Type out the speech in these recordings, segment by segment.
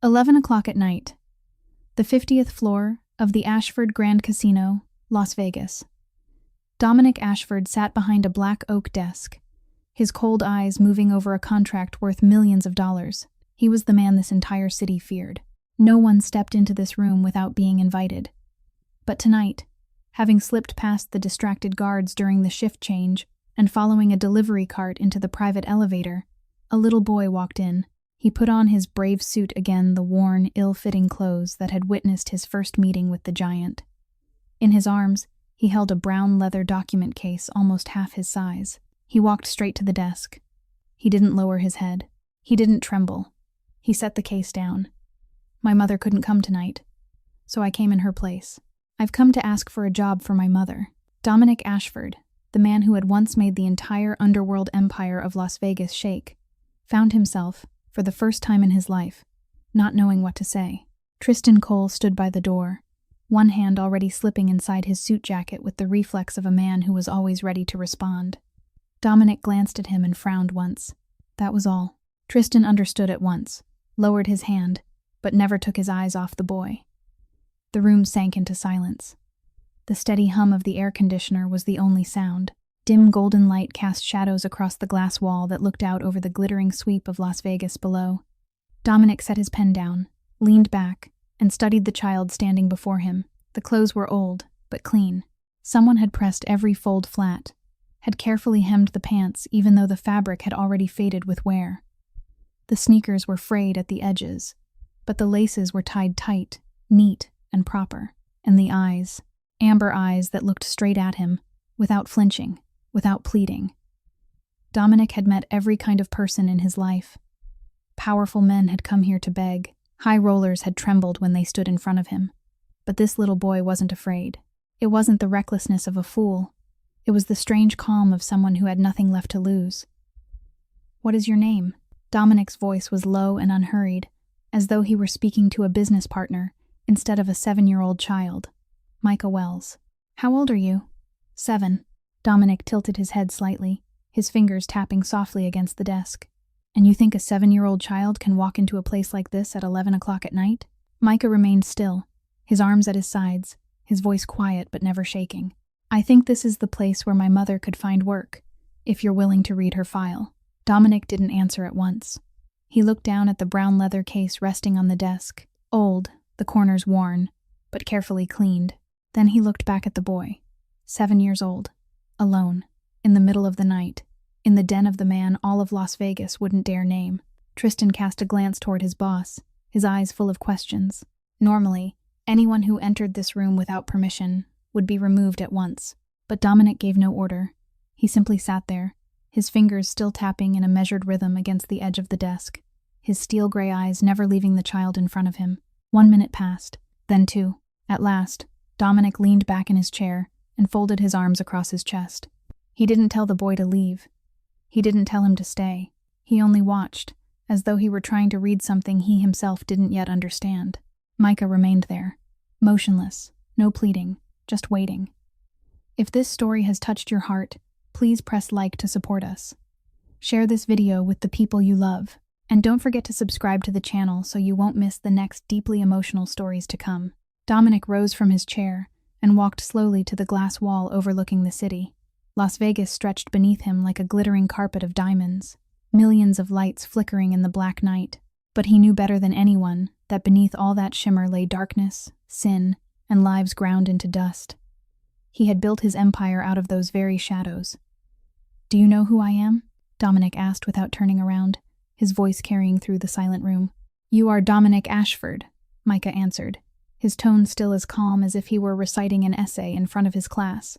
11 o'clock at night. The 50th floor of the Ashford Grand Casino, Las Vegas. Dominik Ashford sat behind a black oak desk, his cold eyes moving over a contract worth millions of dollars. He was the man this entire city feared. No one stepped into this room without being invited. But tonight, having slipped past the distracted guards during the shift change and following a delivery cart into the private elevator, a little boy walked in. He put on his brave suit again, the worn, ill-fitting clothes that had witnessed his first meeting with the giant. In his arms, he held a brown leather document case almost half his size. He walked straight to the desk. He didn't lower his head. He didn't tremble. He set the case down. My mother couldn't come tonight, so I came in her place. I've come to ask for a job for my mother. Dominik Ashford, the man who had once made the entire underworld empire of Las Vegas shake, found himself, for the first time in his life, not knowing what to say. Tristan Cole stood by the door, one hand already slipping inside his suit jacket with the reflex of a man who was always ready to respond. Dominic glanced at him and frowned once. That was all. Tristan understood at once, lowered his hand, but never took his eyes off the boy. The room sank into silence. The steady hum of the air conditioner was the only sound. Dim golden light cast shadows across the glass wall that looked out over the glittering sweep of Las Vegas below. Dominic set his pen down, leaned back, and studied the child standing before him. The clothes were old, but clean. Someone had pressed every fold flat, had carefully hemmed the pants even though the fabric had already faded with wear. The sneakers were frayed at the edges, but the laces were tied tight, neat, and proper. And the eyes, amber eyes that looked straight at him, without flinching, without pleading. Dominic had met every kind of person in his life. Powerful men had come here to beg. High rollers had trembled when they stood in front of him. But this little boy wasn't afraid. It wasn't the recklessness of a fool. It was the strange calm of someone who had nothing left to lose. "What is your name?" Dominic's voice was low and unhurried, as though he were speaking to a business partner instead of a 7-year-old child. "Micah Wells." "How old are you?" 7. Dominic tilted his head slightly, his fingers tapping softly against the desk. "And you think a 7-year-old child can walk into a place like this at 11 o'clock at night?" Micah remained still, his arms at his sides, his voice quiet but never shaking. "I think this is the place where my mother could find work, if you're willing to read her file." Dominic didn't answer at once. He looked down at the brown leather case resting on the desk, old, the corners worn, but carefully cleaned. Then he looked back at the boy, 7 years old, alone, in the middle of the night, in the den of the man all of Las Vegas wouldn't dare name. Tristan cast a glance toward his boss, his eyes full of questions. Normally, anyone who entered this room without permission would be removed at once. But Dominic gave no order. He simply sat there, his fingers still tapping in a measured rhythm against the edge of the desk, his steel-gray eyes never leaving the child in front of him. 1 minute passed, then 2. At last, Dominic leaned back in his chair and folded his arms across his chest. He didn't tell the boy to leave. He didn't tell him to stay. He only watched, as though he were trying to read something he himself didn't yet understand. Micah remained there, motionless, no pleading, just waiting. If this story has touched your heart, please press like to support us. Share this video with the people you love, and don't forget to subscribe to the channel so you won't miss the next deeply emotional stories to come. Dominic rose from his chair and walked slowly to the glass wall overlooking the city. Las Vegas stretched beneath him like a glittering carpet of diamonds, millions of lights flickering in the black night. But he knew better than anyone that beneath all that shimmer lay darkness, sin, and lives ground into dust. He had built his empire out of those very shadows. "Do you know who I am?" Dominic asked without turning around, his voice carrying through the silent room. "You are Dominik Ashford," Micah answered, his tone still as calm as if he were reciting an essay in front of his class.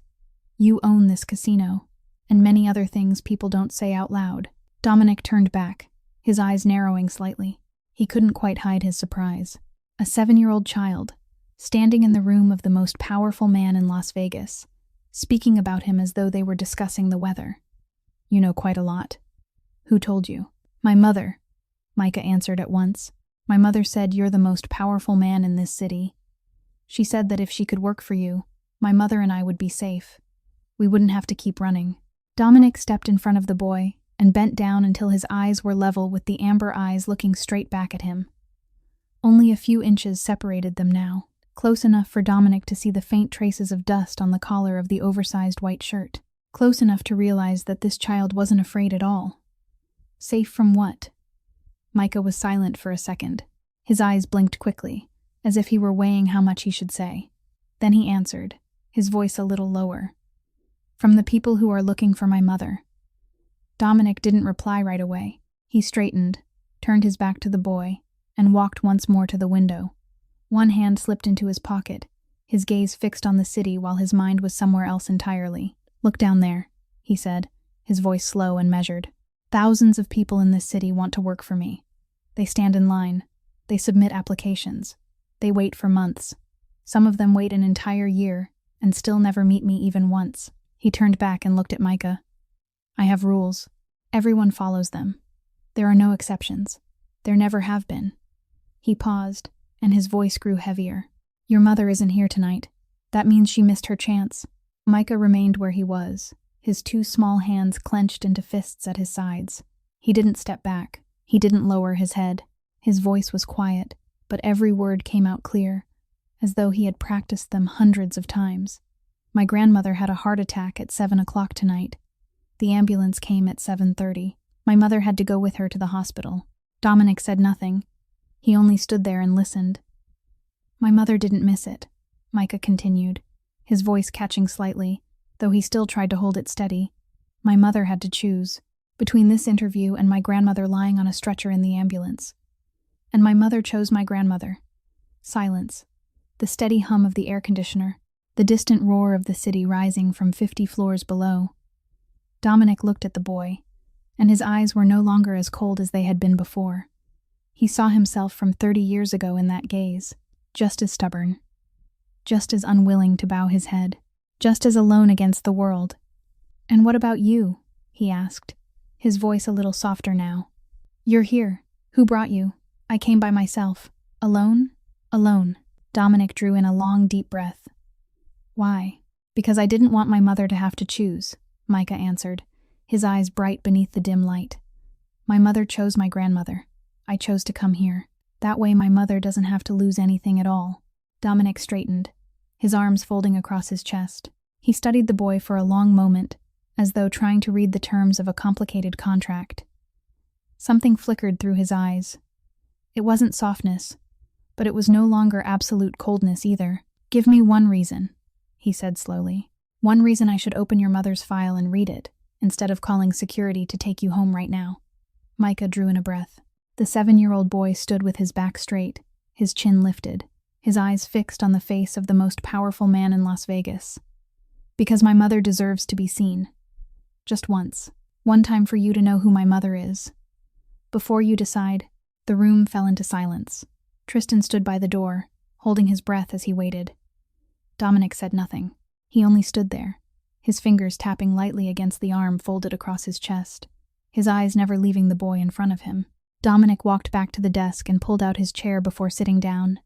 "You own this casino, and many other things people don't say out loud." Dominic turned back, his eyes narrowing slightly. He couldn't quite hide his surprise. A 7-year-old child, standing in the room of the most powerful man in Las Vegas, speaking about him as though they were discussing the weather. "You know quite a lot. Who told you?" "My mother," Micah answered at once. "My mother said you're the most powerful man in this city. She said that if she could work for you, my mother and I would be safe. We wouldn't have to keep running." Dominic stepped in front of the boy and bent down until his eyes were level with the amber eyes looking straight back at him. Only a few inches separated them now, close enough for Dominic to see the faint traces of dust on the collar of the oversized white shirt, close enough to realize that this child wasn't afraid at all. Safe from what? Micah was silent for a second. His eyes blinked quickly, as if he were weighing how much he should say. Then he answered, his voice a little lower. From the people who are looking for my mother. Dominic didn't reply right away. He straightened, turned his back to the boy, and walked once more to the window. One hand slipped into his pocket, his gaze fixed on the city while his mind was somewhere else entirely. Look down there, he said, his voice slow and measured. Thousands of people in this city want to work for me. They stand in line. They submit applications. They wait for months. Some of them wait an entire year and still never meet me even once. He turned back and looked at Micah. I have rules. Everyone follows them. There are no exceptions. There never have been. He paused, and his voice grew heavier. Your mother isn't here tonight. That means she missed her chance. Micah remained where he was, his two small hands clenched into fists at his sides. He didn't step back. He didn't lower his head. His voice was quiet, but every word came out clear, as though he had practiced them hundreds of times. My grandmother had a heart attack at 7 o'clock tonight. The ambulance came at 7:30. My mother had to go with her to the hospital. Dominic said nothing. He only stood there and listened. My mother didn't miss it, Micah continued, his voice catching slightly, though he still tried to hold it steady. My mother had to choose between this interview and my grandmother lying on a stretcher in the ambulance. And my mother chose my grandmother. Silence. The steady hum of the air conditioner. The distant roar of the city rising from 50 floors below. Dominic looked at the boy, and his eyes were no longer as cold as they had been before. He saw himself from 30 years ago in that gaze, just as stubborn, just as unwilling to bow his head, just as alone against the world. And what about you? He asked, his voice a little softer now. You're here. Who brought you? I came by myself. Alone? Alone. Dominic drew in a long, deep breath. Why? Because I didn't want my mother to have to choose, Micah answered, his eyes bright beneath the dim light. My mother chose my grandmother. I chose to come here. That way my mother doesn't have to lose anything at all. Dominic straightened, his arms folding across his chest. He studied the boy for a long moment, as though trying to read the terms of a complicated contract. Something flickered through his eyes. It wasn't softness, but it was no longer absolute coldness either. Give me one reason, he said slowly. One reason I should open your mother's file and read it, instead of calling security to take you home right now. Micah drew in a breath. The 7-year-old boy stood with his back straight, his chin lifted, his eyes fixed on the face of the most powerful man in Las Vegas. Because my mother deserves to be seen. Just once. One time for you to know who my mother is. Before you decide, the room fell into silence. Tristan stood by the door, holding his breath as he waited. Dominic said nothing. He only stood there, his fingers tapping lightly against the arm folded across his chest, his eyes never leaving the boy in front of him. Dominic walked back to the desk and pulled out his chair before sitting down.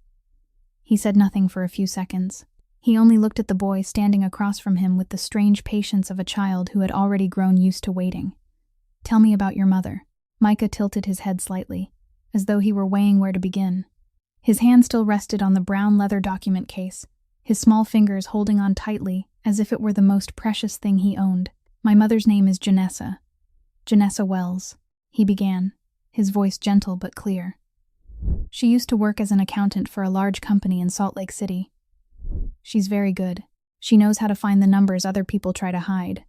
He said nothing for a few seconds. He only looked at the boy standing across from him with the strange patience of a child who had already grown used to waiting. Tell me about your mother. Micah tilted his head slightly, as though he were weighing where to begin. His hand still rested on the brown leather document case, his small fingers holding on tightly as if it were the most precious thing he owned. My mother's name is Janessa. Micah Wells, he began, his voice gentle but clear. She used to work as an accountant for a large company in Salt Lake City. She's very good. She knows how to find the numbers other people try to hide.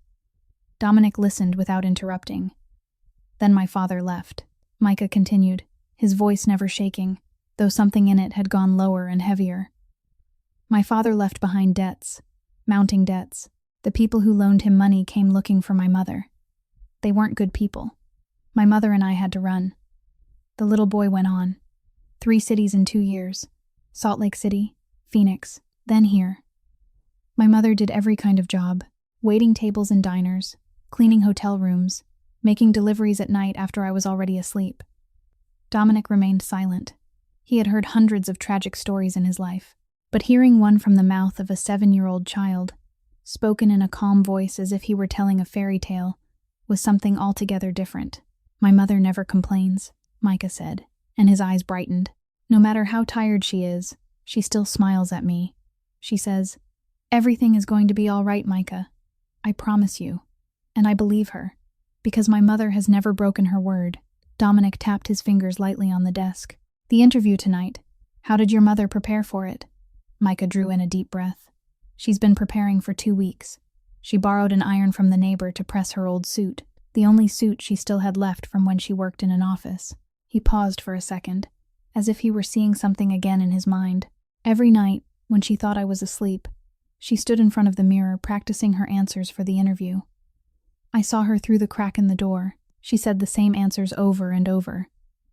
Dominic listened without interrupting. Then my father left. Micah continued, his voice never shaking, though something in it had gone lower and heavier. My father left behind debts, mounting debts. The people who loaned him money came looking for my mother. They weren't good people. My mother and I had to run. The little boy went on. 3 cities in 2 years. Salt Lake City, Phoenix, then here. My mother did every kind of job, waiting tables in diners, cleaning hotel rooms, making deliveries at night after I was already asleep. Dominic remained silent. He had heard hundreds of tragic stories in his life, but hearing one from the mouth of a 7-year-old child, spoken in a calm voice as if he were telling a fairy tale, was something altogether different. My mother never complains, Micah said, and his eyes brightened. No matter how tired she is, she still smiles at me. She says, "Everything is going to be all right, Micah. I promise you." And I believe her, because my mother has never broken her word. Dominic tapped his fingers lightly on the desk. "The interview tonight. How did your mother prepare for it?" Micah drew in a deep breath. "She's been preparing for 2 weeks. She borrowed an iron from the neighbor to press her old suit, the only suit she still had left from when she worked in an office." He paused for a second, as if he were seeing something again in his mind. "Every night, when she thought I was asleep, she stood in front of the mirror practicing her answers for the interview. I saw her through the crack in the door. She said the same answers over and over,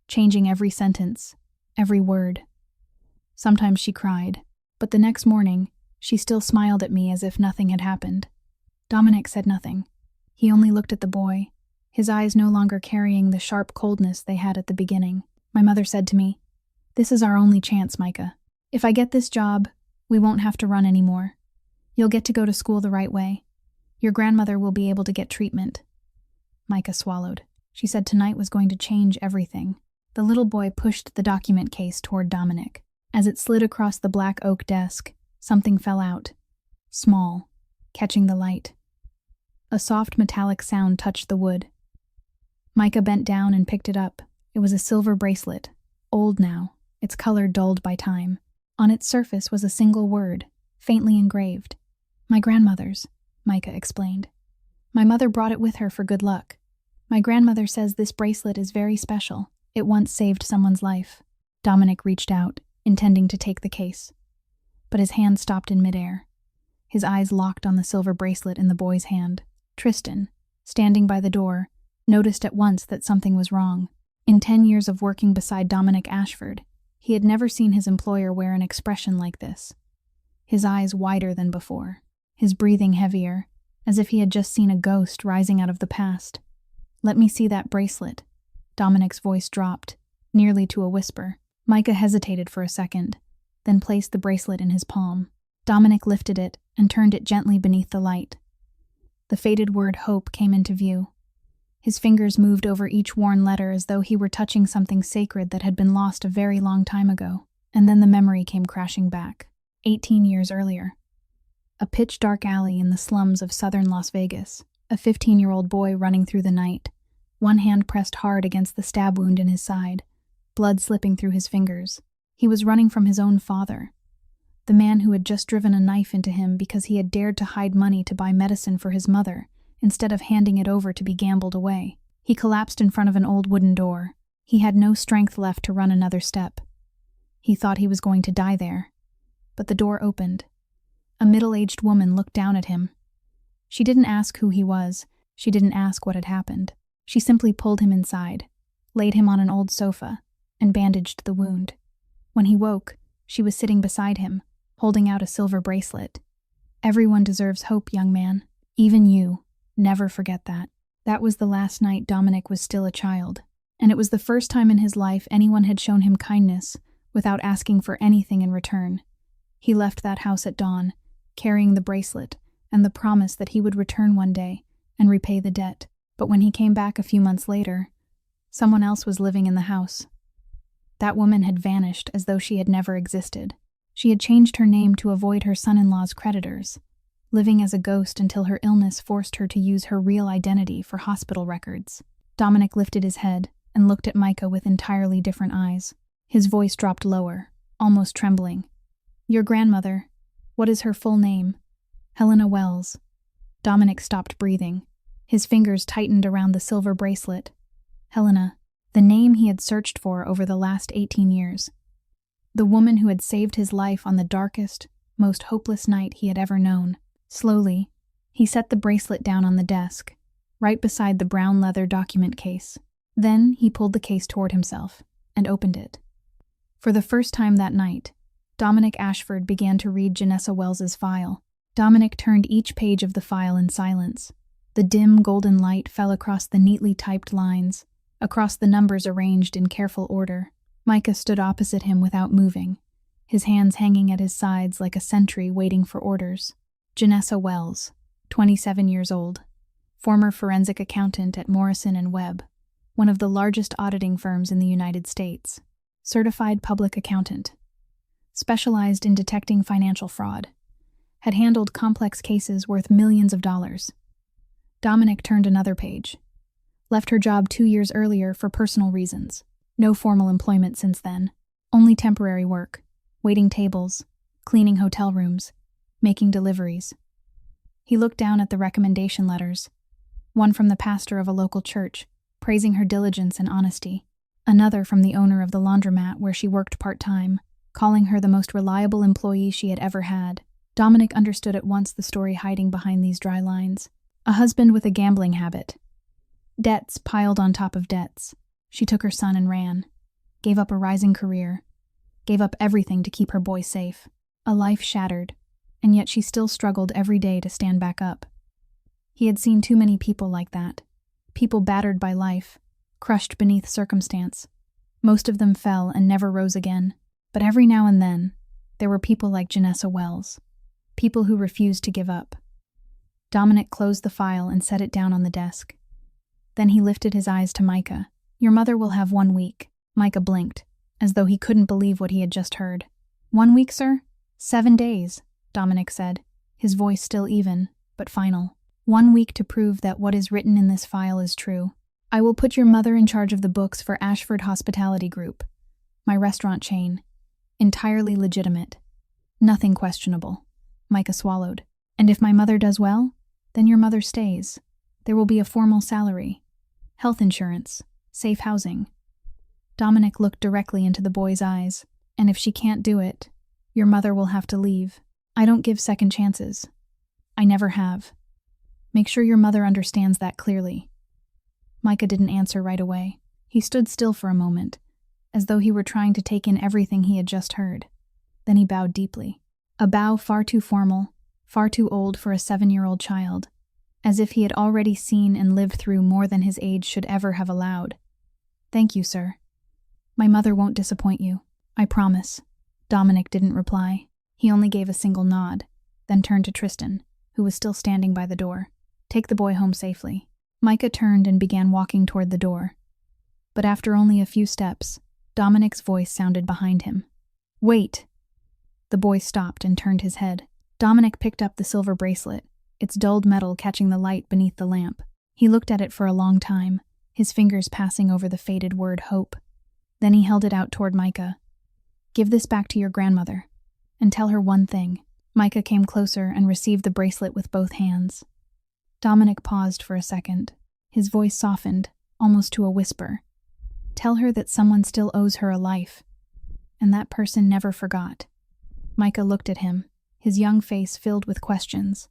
changing every sentence, every word. Sometimes she cried, but the next morning, she still smiled at me as if nothing had happened." Dominic said nothing. He only looked at the boy, his eyes no longer carrying the sharp coldness they had at the beginning. "My mother said to me, 'This is our only chance, Micah. If I get this job, we won't have to run anymore. You'll get to go to school the right way. Your grandmother will be able to get treatment.'" Micah swallowed. She said tonight was going to change everything. The little boy pushed the document case toward Dominic. As it slid across the black oak desk, something fell out, small, catching the light. A soft metallic sound touched the wood. Micah bent down and picked it up. It was a silver bracelet, old now, its color dulled by time. On its surface was a single word, faintly engraved. "My grandmother's," Micah explained. "My mother brought it with her for good luck. My grandmother says this bracelet is very special. It once saved someone's life." Dominic reached out, intending to take the case, but his hand stopped in midair. His eyes locked on the silver bracelet in the boy's hand. Tristan, standing by the door, noticed at once that something was wrong. In 10 years of working beside Dominik Ashford, he had never seen his employer wear an expression like this. His eyes wider than before, his breathing heavier, as if he had just seen a ghost rising out of the past. "Let me see that bracelet." Dominic's voice dropped, nearly to a whisper. Micah hesitated for a second, then placed the bracelet in his palm. Dominic lifted it and turned it gently beneath the light. The faded word hope came into view. His fingers moved over each worn letter as though he were touching something sacred that had been lost a very long time ago. And then the memory came crashing back. 18 years earlier. A pitch-dark alley in the slums of southern Las Vegas. A 15-year-old boy running through the night, one hand pressed hard against the stab wound in his side, blood slipping through his fingers. He was running from his own father, the man who had just driven a knife into him because he had dared to hide money to buy medicine for his mother, instead of handing it over to be gambled away. He collapsed in front of an old wooden door. He had no strength left to run another step. He thought he was going to die there. But the door opened. A middle-aged woman looked down at him. She didn't ask who he was. She didn't ask what had happened. She simply pulled him inside, laid him on an old sofa, and bandaged the wound. When he woke, she was sitting beside him, holding out a silver bracelet. "Everyone deserves hope, young man. Even you. Never forget that." That was the last night Dominic was still a child, and it was the first time in his life anyone had shown him kindness without asking for anything in return. He left that house at dawn, carrying the bracelet and the promise that he would return one day and repay the debt. But when he came back a few months later, someone else was living in the house. That woman had vanished as though she had never existed. She had changed her name to avoid her son-in-law's creditors, living as a ghost until her illness forced her to use her real identity for hospital records. Dominic lifted his head and looked at Micah with entirely different eyes. His voice dropped lower, almost trembling. "Your grandmother, what is her full name?" "Helena Wells." Dominic stopped breathing. His fingers tightened around the silver bracelet. Helena, the name he had searched for over the last 18 years. The woman who had saved his life on the darkest, most hopeless night he had ever known. Slowly, he set the bracelet down on the desk, right beside the brown leather document case. Then he pulled the case toward himself and opened it. For the first time that night, Dominik Ashford began to read Janessa Wells's file. Dominic turned each page of the file in silence. The dim golden light fell across the neatly typed lines, across the numbers arranged in careful order. Micah stood opposite him without moving, his hands hanging at his sides like a sentry waiting for orders. Janessa Wells, 27 years old, former forensic accountant at Morrison & Webb, one of the largest auditing firms in the United States. certified public accountant, specialized in detecting financial fraud, had handled complex cases worth millions of dollars. Dominic turned another page. Left her job 2 years earlier for personal reasons. No formal employment since then. Only temporary work. Waiting tables, cleaning hotel rooms, making deliveries. He looked down at the recommendation letters. One from the pastor of a local church, praising her diligence and honesty. Another from the owner of the laundromat where she worked part-time, calling her the most reliable employee she had ever had. Dominic understood at once the story hiding behind these dry lines. A husband with a gambling habit. Debts piled on top of debts. She took her son and ran. Gave up a rising career. Gave up everything to keep her boy safe. A life shattered, and yet she still struggled every day to stand back up. He had seen too many people like that. People battered by life, crushed beneath circumstance. Most of them fell and never rose again. But every now and then, there were people like Janessa Wells. People who refused to give up. Dominic closed the file and set it down on the desk. Then he lifted his eyes to Micah. "Your mother will have 1 week." Micah blinked, as though he couldn't believe what he had just heard. 1 week, sir? 7 days, Dominic said, his voice still even, but final. 1 week to prove that what is written in this file is true. I will put your mother in charge of the books for Ashford Hospitality Group, my restaurant chain. Entirely legitimate. Nothing questionable. Micah swallowed. And if my mother does well, then your mother stays. There will be a formal salary, health insurance, safe housing. Dominic looked directly into the boy's eyes. And if she can't do it, your mother will have to leave. I don't give second chances. I never have. Make sure your mother understands that clearly. Micah didn't answer right away. He stood still for a moment, as though he were trying to take in everything he had just heard. Then he bowed deeply. A bow far too formal, far too old for a 7-year-old child, as if he had already seen and lived through more than his age should ever have allowed. Thank you, sir. My mother won't disappoint you. I promise. Dominic didn't reply. He only gave a single nod, then turned to Tristan, who was still standing by the door. Take the boy home safely. Micah turned and began walking toward the door. But after only a few steps, Dominic's voice sounded behind him. Wait! The boy stopped and turned his head. Dominic picked up the silver bracelet, its dulled metal catching the light beneath the lamp. He looked at it for a long time, his fingers passing over the faded word hope. Then he held it out toward Micah. Give this back to your grandmother, and tell her one thing. Micah came closer and received the bracelet with both hands. Dominic paused for a second. His voice softened, almost to a whisper. Tell her that someone still owes her a life, and that person never forgot. Micah looked at him, his young face filled with questions.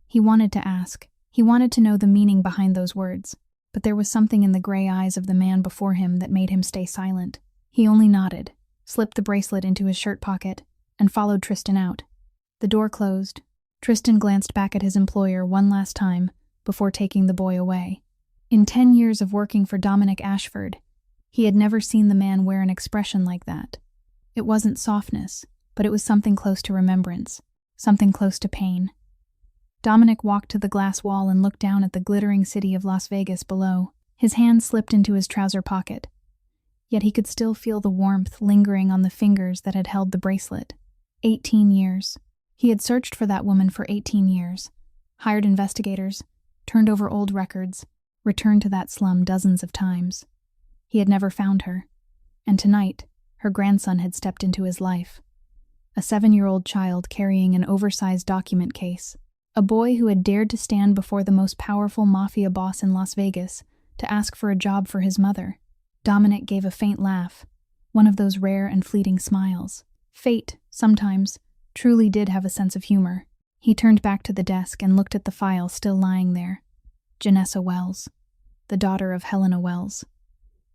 He wanted to ask. He wanted to know the meaning behind those words, but there was something in the gray eyes of the man before him that made him stay silent. He only nodded, slipped the bracelet into his shirt pocket, and followed Tristan out. The door closed. Tristan glanced back at his employer one last time before taking the boy away. In 10 years of working for Dominik Ashford, he had never seen the man wear an expression like that. It wasn't softness, but it was something close to remembrance, something close to pain. Dominic walked to the glass wall and looked down at the glittering city of Las Vegas below. His hand slipped into his trouser pocket. Yet he could still feel the warmth lingering on the fingers that had held the bracelet. 18 years. He had searched for that woman for 18 years. Hired investigators, turned over old records, returned to that slum dozens of times. He had never found her. And tonight, her grandson had stepped into his life. A 7-year-old child carrying an oversized document case. A boy who had dared to stand before the most powerful Mafia boss in Las Vegas to ask for a job for his mother. Dominic gave a faint laugh, one of those rare and fleeting smiles. Fate, sometimes, truly did have a sense of humor. He turned back to the desk and looked at the file still lying there. Janessa Wells, the daughter of Helena Wells,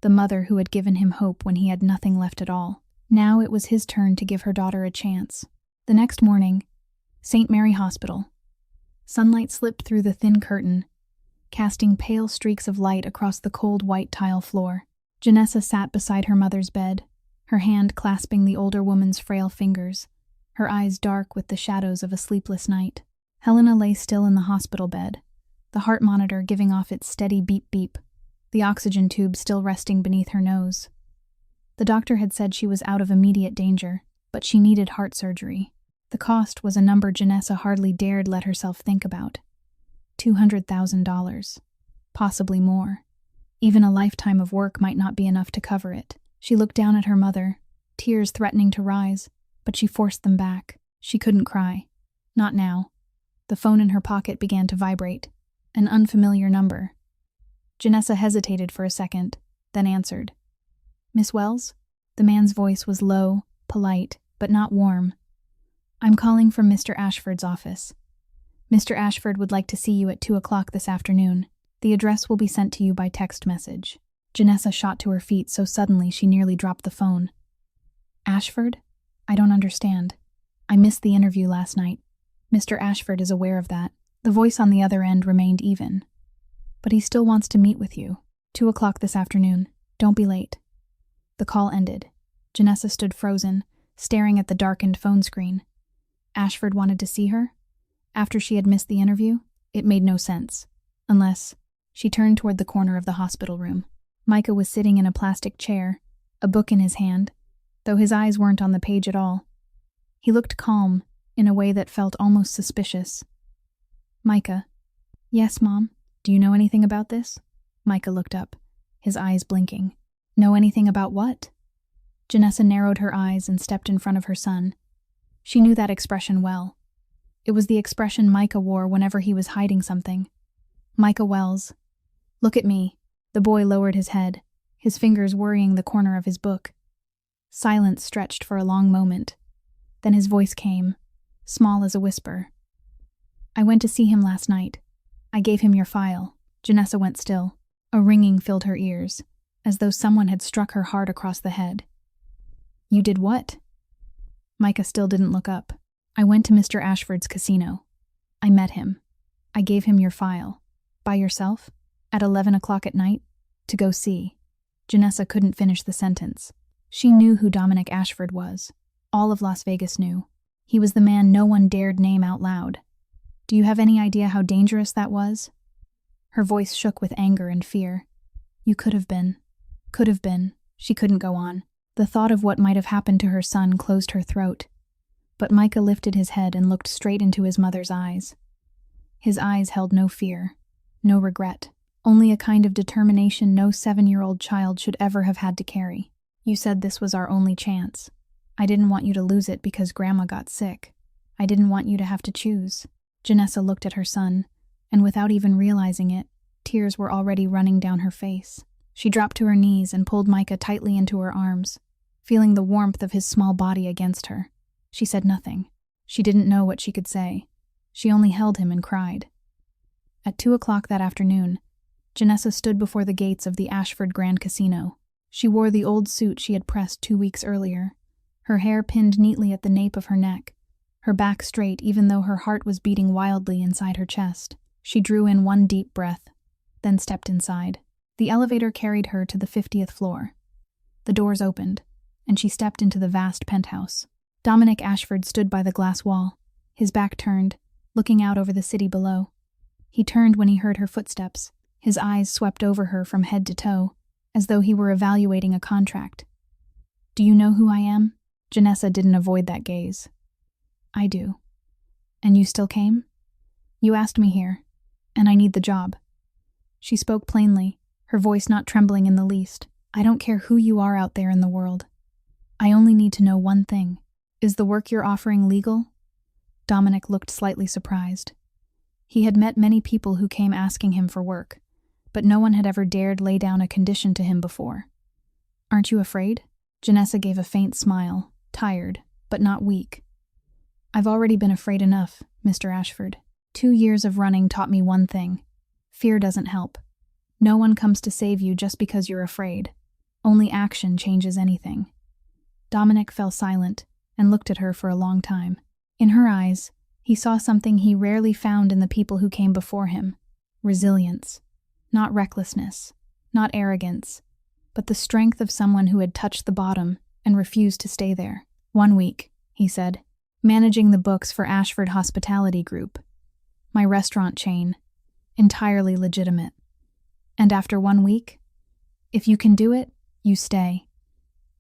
the mother who had given him hope when he had nothing left at all. Now it was his turn to give her daughter a chance. The next morning, St. Mary Hospital. Sunlight slipped through the thin curtain, casting pale streaks of light across the cold white tile floor. Janessa sat beside her mother's bed, her hand clasping the older woman's frail fingers, her eyes dark with the shadows of a sleepless night. Helena lay still in the hospital bed, the heart monitor giving off its steady beep-beep, the oxygen tube still resting beneath her nose. The doctor had said she was out of immediate danger, but she needed heart surgery. The cost was a number Janessa hardly dared let herself think about. $200,000. Possibly more. Even a lifetime of work might not be enough to cover it. She looked down at her mother, tears threatening to rise, but she forced them back. She couldn't cry. Not now. The phone in her pocket began to vibrate. An unfamiliar number. Janessa hesitated for a second, then answered. "Miss Wells?" The man's voice was low, polite, but not warm. "I'm calling from Mr. Ashford's office. Mr. Ashford would like to see you at 2 o'clock this afternoon. The address will be sent to you by text message." Janessa shot to her feet so suddenly she nearly dropped the phone. "Ashford? I don't understand. I missed the interview last night. Mr. Ashford is aware of that." The voice on the other end remained even. "But he still wants to meet with you. 2 o'clock this afternoon. Don't be late." The call ended. Janessa stood frozen, staring at the darkened phone screen. Ashford wanted to see her? After she had missed the interview? It made no sense. Unless... She turned toward the corner of the hospital room. Micah was sitting in a plastic chair, a book in his hand, though his eyes weren't on the page at all. He looked calm, in a way that felt almost suspicious. "Micah." "Yes, Mom. Do you know anything about this?" Micah looked up, his eyes blinking. "Know anything about what?" Janessa narrowed her eyes and stepped in front of her son. She knew that expression well. It was the expression Micah wore whenever he was hiding something. "Micah Wells. Look at me." The boy lowered his head, his fingers worrying the corner of his book. Silence stretched for a long moment. Then his voice came, small as a whisper. "I went to see him last night. I gave him your file." Janessa went still. A ringing filled her ears, as though someone had struck her hard across the head. "You did what?" Micah still didn't look up. "I went to Mr. Ashford's casino. I met him. I gave him your file. By yourself? At 11 o'clock at night? To go see." Janessa couldn't finish the sentence. She knew who Dominik Ashford was. All of Las Vegas knew. He was the man no one dared name out loud. "Do you have any idea how dangerous that was?" Her voice shook with anger and fear. "You could have been. Could have been." She couldn't go on. The thought of what might have happened to her son closed her throat. But Micah lifted his head and looked straight into his mother's eyes. His eyes held no fear, no regret, only a kind of determination no 7-year-old child should ever have had to carry. "You said this was our only chance. I didn't want you to lose it because Grandma got sick. I didn't want you to have to choose." Janessa looked at her son, and without even realizing it, tears were already running down her face. She dropped to her knees and pulled Micah tightly into her arms, feeling the warmth of his small body against her. She said nothing. She didn't know what she could say. She only held him and cried. At 2 o'clock that afternoon, Janessa stood before the gates of the Ashford Grand Casino. She wore the old suit she had pressed 2 weeks earlier, her hair pinned neatly at the nape of her neck, her back straight even though her heart was beating wildly inside her chest. She drew in one deep breath, then stepped inside. The elevator carried her to the 50th floor. The doors opened, and she stepped into the vast penthouse. Dominik Ashford stood by the glass wall, his back turned, looking out over the city below. He turned when he heard her footsteps. His eyes swept over her from head to toe, as though he were evaluating a contract. "Do you know who I am?" Janessa didn't avoid that gaze. "I do." "And you still came?" "You asked me here, and I need the job." She spoke plainly, her voice not trembling in the least. "I don't care who you are out there in the world. I only need to know one thing. Is the work you're offering legal?" Dominic looked slightly surprised. He had met many people who came asking him for work, but no one had ever dared lay down a condition to him before. "Aren't you afraid?" Janessa gave a faint smile, tired, but not weak. "I've already been afraid enough, Mr. Ashford. 2 years of running taught me one thing. Fear doesn't help. No one comes to save you just because you're afraid. Only action changes anything." Dominic fell silent and looked at her for a long time. In her eyes, he saw something he rarely found in the people who came before him: resilience. Not recklessness, not arrogance, but the strength of someone who had touched the bottom and refused to stay there. 1 week, he said, managing the books for Ashford Hospitality Group, my restaurant chain, entirely legitimate. And after 1 week, if you can do it, you stay.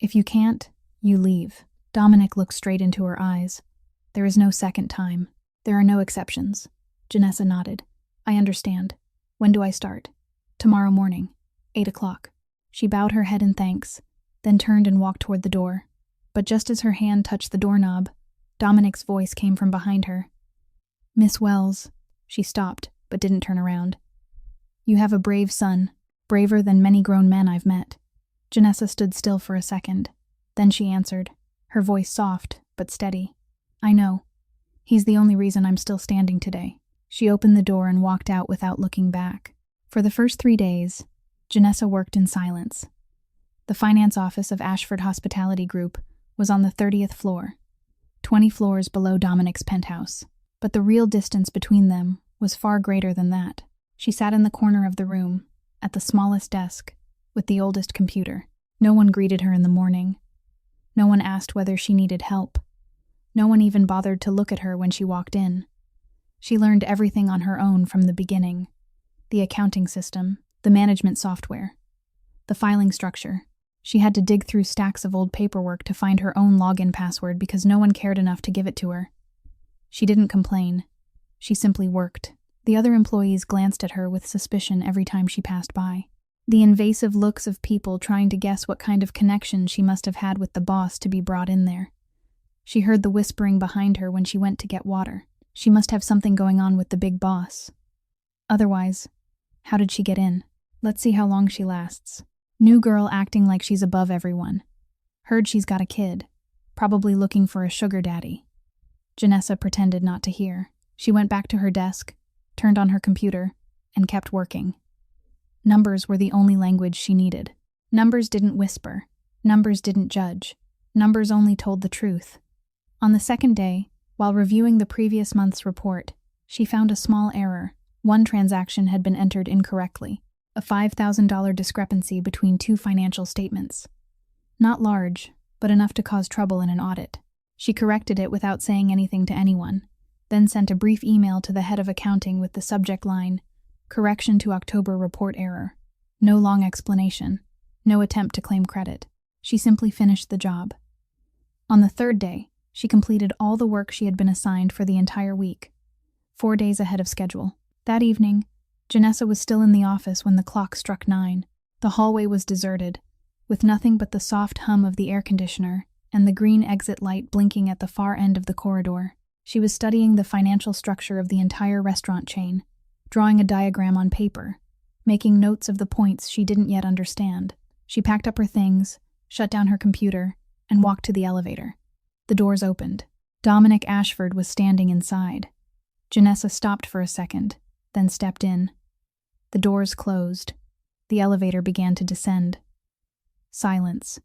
If you can't, you leave. Dominic looked straight into her eyes. There is no second time. There are no exceptions. Janessa nodded. I understand. When do I start? Tomorrow morning, 8 o'clock. She bowed her head in thanks, then turned and walked toward the door. But just as her hand touched the doorknob, Dominic's voice came from behind her. Miss Wells. She stopped, but didn't turn around. You have a brave son, braver than many grown men I've met. Janessa stood still for a second. Then she answered, her voice soft but steady. I know. He's the only reason I'm still standing today. She opened the door and walked out without looking back. For the first 3 days, Janessa worked in silence. The finance office of Ashford Hospitality Group was on the 30th floor, 20 floors below Dominic's penthouse. But the real distance between them was far greater than that. She sat in the corner of the room, at the smallest desk, with the oldest computer. No one greeted her in the morning. No one asked whether she needed help. No one even bothered to look at her when she walked in. She learned everything on her own from the beginning. The accounting system, the management software, the filing structure. She had to dig through stacks of old paperwork to find her own login password because no one cared enough to give it to her. She didn't complain. She simply worked. The other employees glanced at her with suspicion every time she passed by. The invasive looks of people trying to guess what kind of connection she must have had with the boss to be brought in there. She heard the whispering behind her when she went to get water. She must have something going on with the big boss. Otherwise, how did she get in? Let's see how long she lasts. New girl acting like she's above everyone. Heard she's got a kid, probably looking for a sugar daddy. Janessa pretended not to hear. She went back to her desk, turned on her computer, and kept working. Numbers were the only language she needed. Numbers didn't whisper. Numbers didn't judge. Numbers only told the truth. On the second day, while reviewing the previous month's report, she found a small error. One transaction had been entered incorrectly, a $5,000 discrepancy between two financial statements. Not large, but enough to cause trouble in an audit. She corrected it without saying anything to anyone, then sent a brief email to the head of accounting with the subject line, Correction to October report error. No long explanation, no attempt to claim credit. She simply finished the job. On the third day, she completed all the work she had been assigned for the entire week, 4 days ahead of schedule. That evening, Janessa was still in the office when the clock struck 9. The hallway was deserted, with nothing but the soft hum of the air conditioner and the green exit light blinking at the far end of the corridor. She was studying the financial structure of the entire restaurant chain, drawing a diagram on paper, making notes of the points she didn't yet understand. She packed up her things, shut down her computer, and walked to the elevator. The doors opened. Dominik Ashford was standing inside. Janessa stopped for a second, then stepped in. The doors closed. The elevator began to descend. Silence.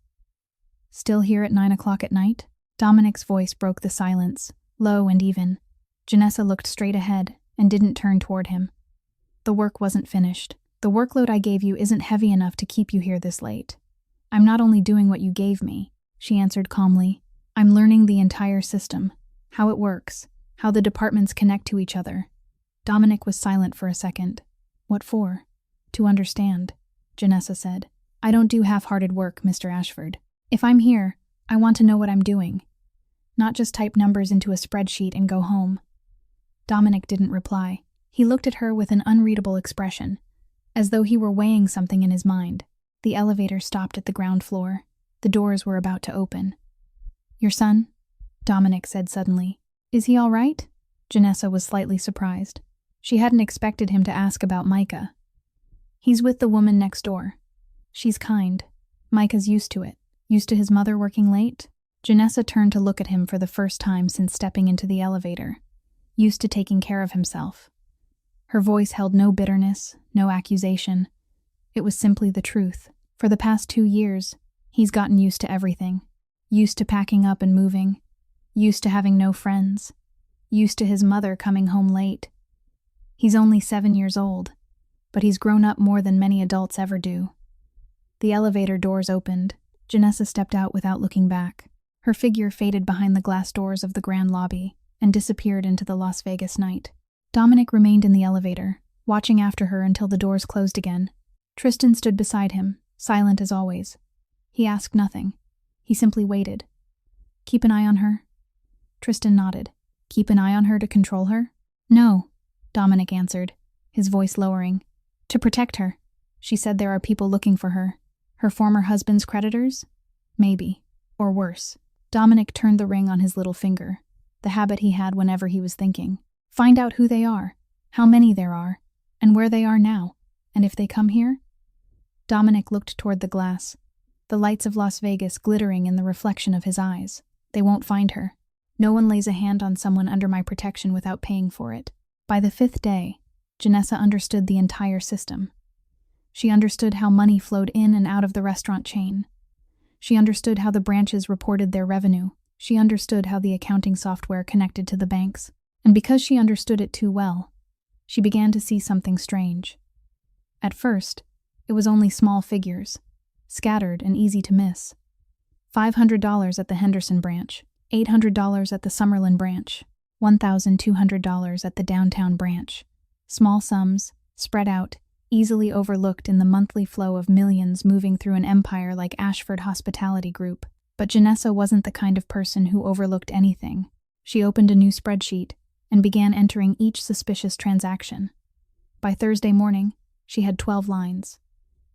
Still here at 9 o'clock at night? Dominic's voice broke the silence, low and even. Janessa looked straight ahead and didn't turn toward him. The work wasn't finished. The workload I gave you isn't heavy enough to keep you here this late. I'm not only doing what you gave me, she answered calmly. I'm learning the entire system, how it works, how the departments connect to each other. Dominic was silent for a second. What for? To understand, Janessa said. I don't do half-hearted work, Mr. Ashford. If I'm here, I want to know what I'm doing. Not just type numbers into a spreadsheet and go home. Dominic didn't reply. He looked at her with an unreadable expression, as though he were weighing something in his mind. The elevator stopped at the ground floor. The doors were about to open. Your son? Dominic said suddenly. Is he all right? Janessa was slightly surprised. She hadn't expected him to ask about Micah. He's with the woman next door. She's kind. Micah's used to it. Used to his mother working late? Janessa turned to look at him for the first time since stepping into the elevator. Used to taking care of himself. Her voice held no bitterness, no accusation. It was simply the truth. For the past 2 years, he's gotten used to everything. Used to packing up and moving. Used to having no friends. Used to his mother coming home late. He's only 7 years old, but he's grown up more than many adults ever do. The elevator doors opened. Janessa stepped out without looking back. Her figure faded behind the glass doors of the grand lobby and disappeared into the Las Vegas night. Dominic remained in the elevator, watching after her until the doors closed again. Tristan stood beside him, silent as always. He asked nothing. He simply waited. Keep an eye on her? Tristan nodded. Keep an eye on her to control her? No, Dominic answered, his voice lowering. To protect her. She said there are people looking for her. Her former husband's creditors? Maybe. Or worse. Dominic turned the ring on his little finger, the habit he had whenever he was thinking. Find out who they are, how many there are, and where they are now, and if they come here? Dominic looked toward the glass, the lights of Las Vegas glittering in the reflection of his eyes. They won't find her. No one lays a hand on someone under my protection without paying for it. By the 5th day, Janessa understood the entire system. She understood how money flowed in and out of the restaurant chain. She understood how the branches reported their revenue. She understood how the accounting software connected to the banks. And because she understood it too well, she began to see something strange. At first, it was only small figures, scattered and easy to miss. $500 at the Henderson branch, $800 at the Summerlin branch, $1,200 at the downtown branch. Small sums, spread out, easily overlooked in the monthly flow of millions moving through an empire like Ashford Hospitality Group. But Janessa wasn't the kind of person who overlooked anything. She opened a new spreadsheet and began entering each suspicious transaction. By Thursday morning, she had 12 lines.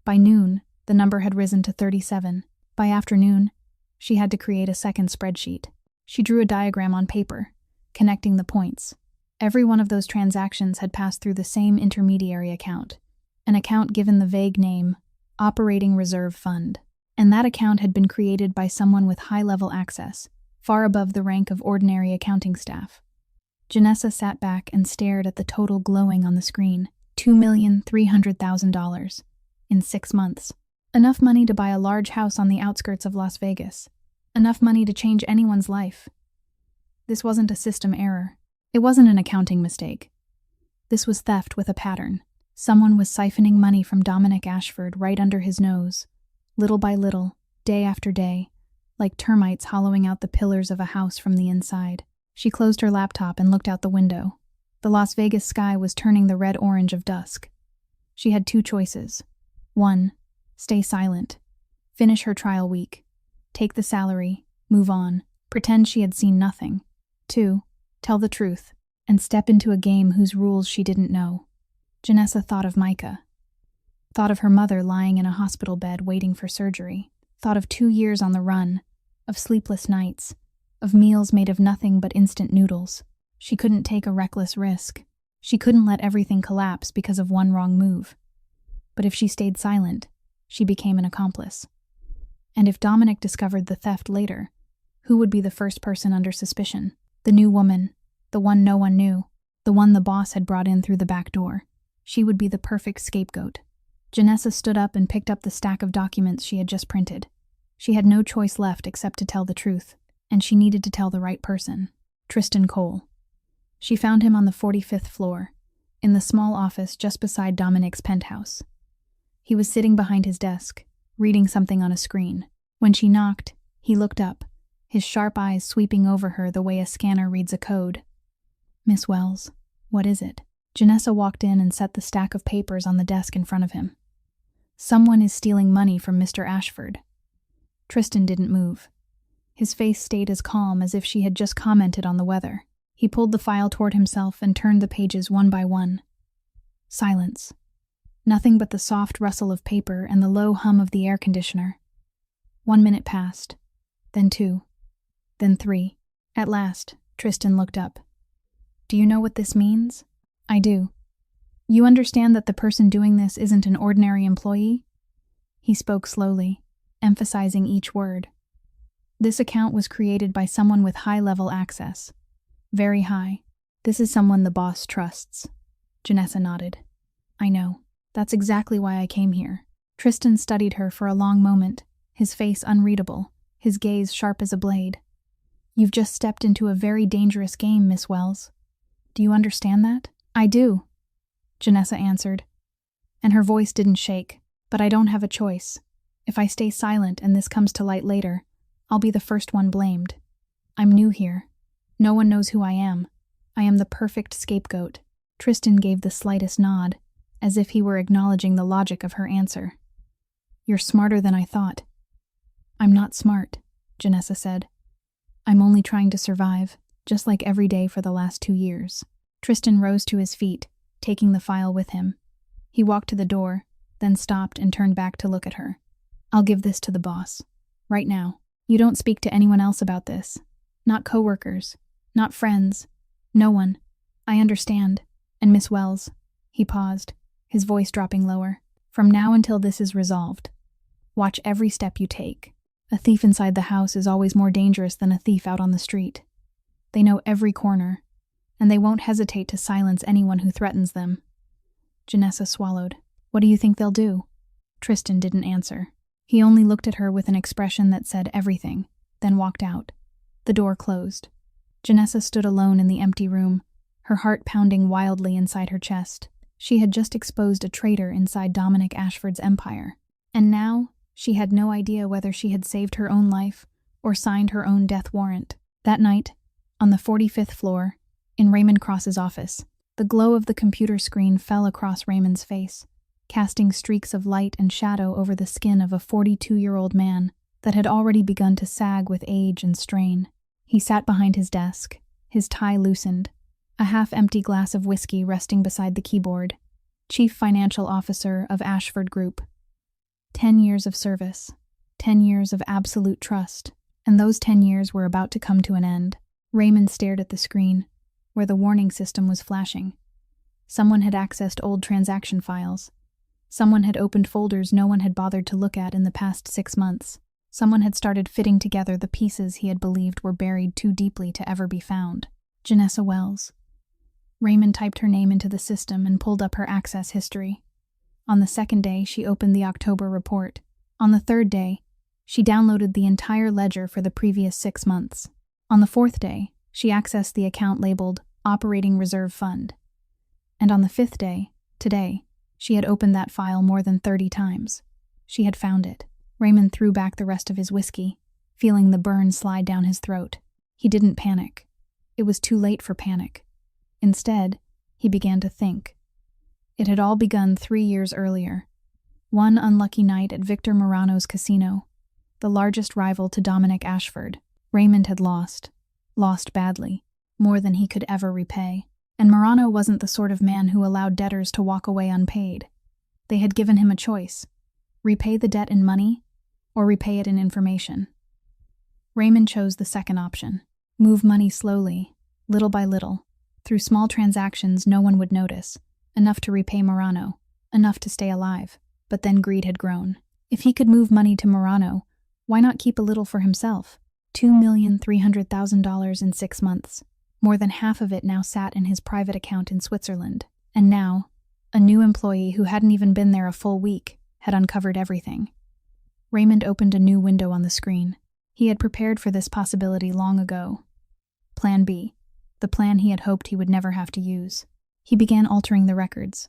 By noon, the number had risen to 37. By afternoon, she had to create a second spreadsheet. She drew a diagram on paper, connecting the points. Every one of those transactions had passed through the same intermediary account, an account given the vague name, Operating Reserve Fund. And that account had been created by someone with high-level access, far above the rank of ordinary accounting staff. Janessa sat back and stared at the total glowing on the screen. $2,300,000 in 6 months. Enough money to buy a large house on the outskirts of Las Vegas. Enough money to change anyone's life. This wasn't a system error. It wasn't an accounting mistake. This was theft with a pattern. Someone was siphoning money from Dominik Ashford right under his nose, little by little, day after day, like termites hollowing out the pillars of a house from the inside. She closed her laptop and looked out the window. The Las Vegas sky was turning the red-orange of dusk. She had 2 choices. 1, stay silent. Finish her trial week. Take the salary, move on, pretend she had seen nothing. 2, tell the truth, and step into a game whose rules she didn't know. Janessa thought of Micah. Thought of her mother lying in a hospital bed waiting for surgery. Thought of 2 years on the run, of sleepless nights, of meals made of nothing but instant noodles. She couldn't take a reckless risk. She couldn't let everything collapse because of one wrong move. But if she stayed silent, she became an accomplice. And if Dominic discovered the theft later, who would be the first person under suspicion? The new woman, the one no one knew, the one the boss had brought in through the back door. She would be the perfect scapegoat. Janessa stood up and picked up the stack of documents she had just printed. She had no choice left except to tell the truth, and she needed to tell the right person. Tristan Cole. She found him on the 45th floor, in the small office just beside Dominic's penthouse. He was sitting behind his desk, reading something on a screen. When she knocked, he looked up, his sharp eyes sweeping over her the way a scanner reads a code. Miss Wells, what is it? Janessa walked in and set the stack of papers on the desk in front of him. Someone is stealing money from Mr. Ashford. Tristan didn't move. His face stayed as calm as if she had just commented on the weather. He pulled the file toward himself and turned the pages one by one. Silence. Nothing but the soft rustle of paper and the low hum of the air conditioner. 1 minute passed, then 2, then 3. At last, Tristan looked up. Do you know what this means? I do. You understand that the person doing this isn't an ordinary employee? He spoke slowly, emphasizing each word. This account was created by someone with high-level access. Very high. This is someone the boss trusts. Janessa nodded. I know. That's exactly why I came here. Tristan studied her for a long moment, his face unreadable, his gaze sharp as a blade. You've just stepped into a very dangerous game, Miss Wells. Do you understand that? I do, Janessa answered, and her voice didn't shake. But I don't have a choice. If I stay silent and this comes to light later, I'll be the first one blamed. I'm new here. No one knows who I am. I am the perfect scapegoat. Tristan gave the slightest nod, as if he were acknowledging the logic of her answer. You're smarter than I thought. I'm not smart. Janessa said. I'm only trying to survive, just like every day for the last 2 years. Tristan rose to his feet, taking the file with him. He walked to the door, then stopped and turned back to look at her. I'll give this to the boss. Right now. You don't speak to anyone else about this. Not coworkers. Not friends. No one. I understand. And Miss Wells. He paused, his voice dropping lower. From now until this is resolved. Watch every step you take. A thief inside the house is always more dangerous than a thief out on the street. They know every corner, and they won't hesitate to silence anyone who threatens them. Janessa swallowed. What do you think they'll do? Tristan didn't answer. He only looked at her with an expression that said everything, then walked out. The door closed. Janessa stood alone in the empty room, her heart pounding wildly inside her chest. She had just exposed a traitor inside Dominik Ashford's empire, and now she had no idea whether she had saved her own life or signed her own death warrant. That night, on the 45th floor, in Raymond Cross's office, the glow of the computer screen fell across Raymond's face, casting streaks of light and shadow over the skin of a 42-year-old man that had already begun to sag with age and strain. He sat behind his desk, his tie loosened, a half-empty glass of whiskey resting beside the keyboard. Chief Financial Officer of Ashford Group. 10 years of service, 10 years of absolute trust, and those 10 years were about to come to an end. Raymond stared at the screen, where the warning system was flashing. Someone had accessed old transaction files. Someone had opened folders no one had bothered to look at in the past 6 months. Someone had started fitting together the pieces he had believed were buried too deeply to ever be found. Janessa Wells. Raymond typed her name into the system and pulled up her access history. On the second day, she opened the October report. On the third day, she downloaded the entire ledger for the previous 6 months. On the fourth day, she accessed the account labeled Operating Reserve Fund. And on the fifth day, today, she had opened that file more than 30 times. She had found it. Raymond threw back the rest of his whiskey, feeling the burn slide down his throat. He didn't panic. It was too late for panic. Instead, he began to think. It had all begun 3 years earlier. One unlucky night at Victor Morano's casino, the largest rival to Dominik Ashford. Raymond had lost badly, more than he could ever repay. And Morano wasn't the sort of man who allowed debtors to walk away unpaid. They had given him a choice: repay the debt in money, or repay it in information. Raymond chose the second option. Move money slowly, little by little, through small transactions no one would notice, enough to repay Morano, enough to stay alive. But then greed had grown. If he could move money to Morano, why not keep a little for himself? $2,300,000 in 6 months. More than half of it now sat in his private account in Switzerland. And now, a new employee who hadn't even been there a full week had uncovered everything. Raymond opened a new window on the screen. He had prepared for this possibility long ago. Plan B, the plan he had hoped he would never have to use. He began altering the records,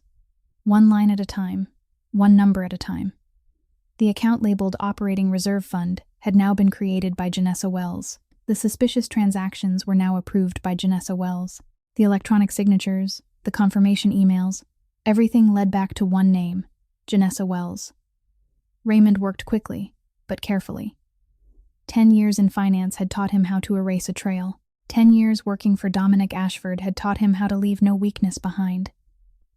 one line at a time, one number at a time. The account labeled Operating Reserve Fund had now been created by Janessa Wells. The suspicious transactions were now approved by Janessa Wells. The electronic signatures, the confirmation emails, everything led back to one name, Janessa Wells. Raymond worked quickly, but carefully. 10 years in finance had taught him how to erase a trail. 10 years working for Dominik Ashford had taught him how to leave no weakness behind.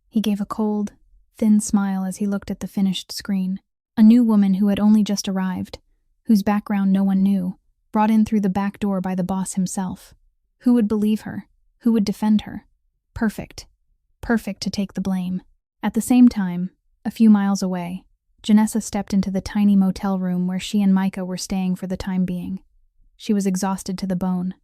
He gave a cold, thin smile as he looked at the finished screen. A new woman who had only just arrived, whose background no one knew, brought in through the back door by the boss himself. Who would believe her? Who would defend her? Perfect. Perfect to take the blame. At the same time, a few miles away, Janessa stepped into the tiny motel room where she and Micah were staying for the time being. She was exhausted to the bone.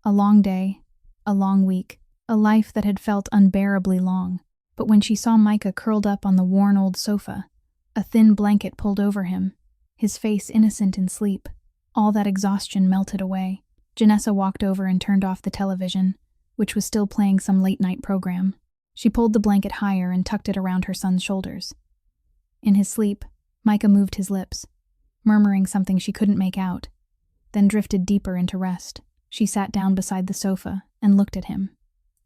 A long day, a long week, a life that had felt unbearably long. But when she saw Micah curled up on the worn old sofa, a thin blanket pulled over him, his face innocent in sleep, all that exhaustion melted away. Janessa walked over and turned off the television, which was still playing some late-night program. She pulled the blanket higher and tucked it around her son's shoulders. In his sleep, Micah moved his lips, murmuring something she couldn't make out, then drifted deeper into rest. She sat down beside the sofa and looked at him.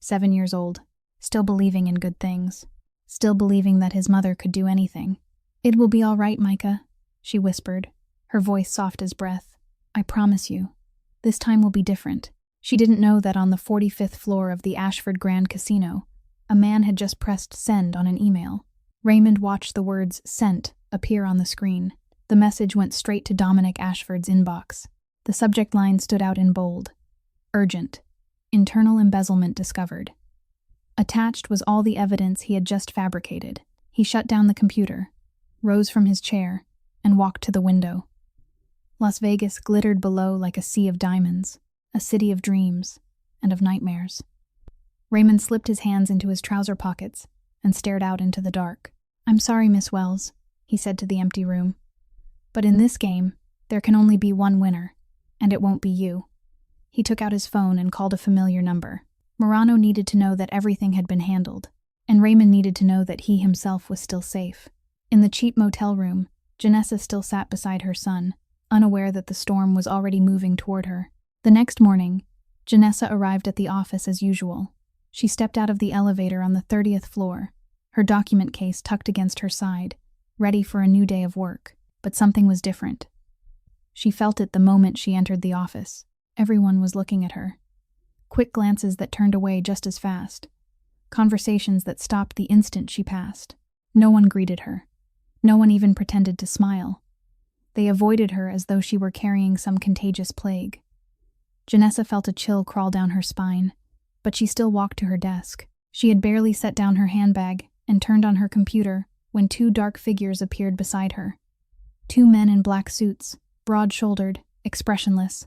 7 years old, still believing in good things, still believing that his mother could do anything. "It will be all right, Micah," she whispered, her voice soft as breath. I promise you. This time will be different. She didn't know that on the 45th floor of the Ashford Grand Casino, a man had just pressed send on an email. Raymond watched the words sent appear on the screen. The message went straight to Dominik Ashford's inbox. The subject line stood out in bold. Urgent. Internal embezzlement discovered. Attached was all the evidence he had just fabricated. He shut down the computer, rose from his chair, and walked to the window. Las Vegas glittered below like a sea of diamonds, a city of dreams and of nightmares. Raymond slipped his hands into his trouser pockets and stared out into the dark. "I'm sorry, Miss Wells," he said to the empty room. "But in this game, there can only be one winner, and it won't be you." He took out his phone and called a familiar number. Morano needed to know that everything had been handled, and Raymond needed to know that he himself was still safe. In the cheap motel room, Janessa still sat beside her son, unaware that the storm was already moving toward her. The next morning, Janessa arrived at the office as usual. She stepped out of the elevator on the 30th floor, her document case tucked against her side, ready for a new day of work. But something was different. She felt it the moment she entered the office. Everyone was looking at her. Quick glances that turned away just as fast. Conversations that stopped the instant she passed. No one greeted her. No one even pretended to smile. They avoided her as though she were carrying some contagious plague. Janessa felt a chill crawl down her spine, but she still walked to her desk. She had barely set down her handbag and turned on her computer when two dark figures appeared beside her. Two men in black suits, broad-shouldered, expressionless.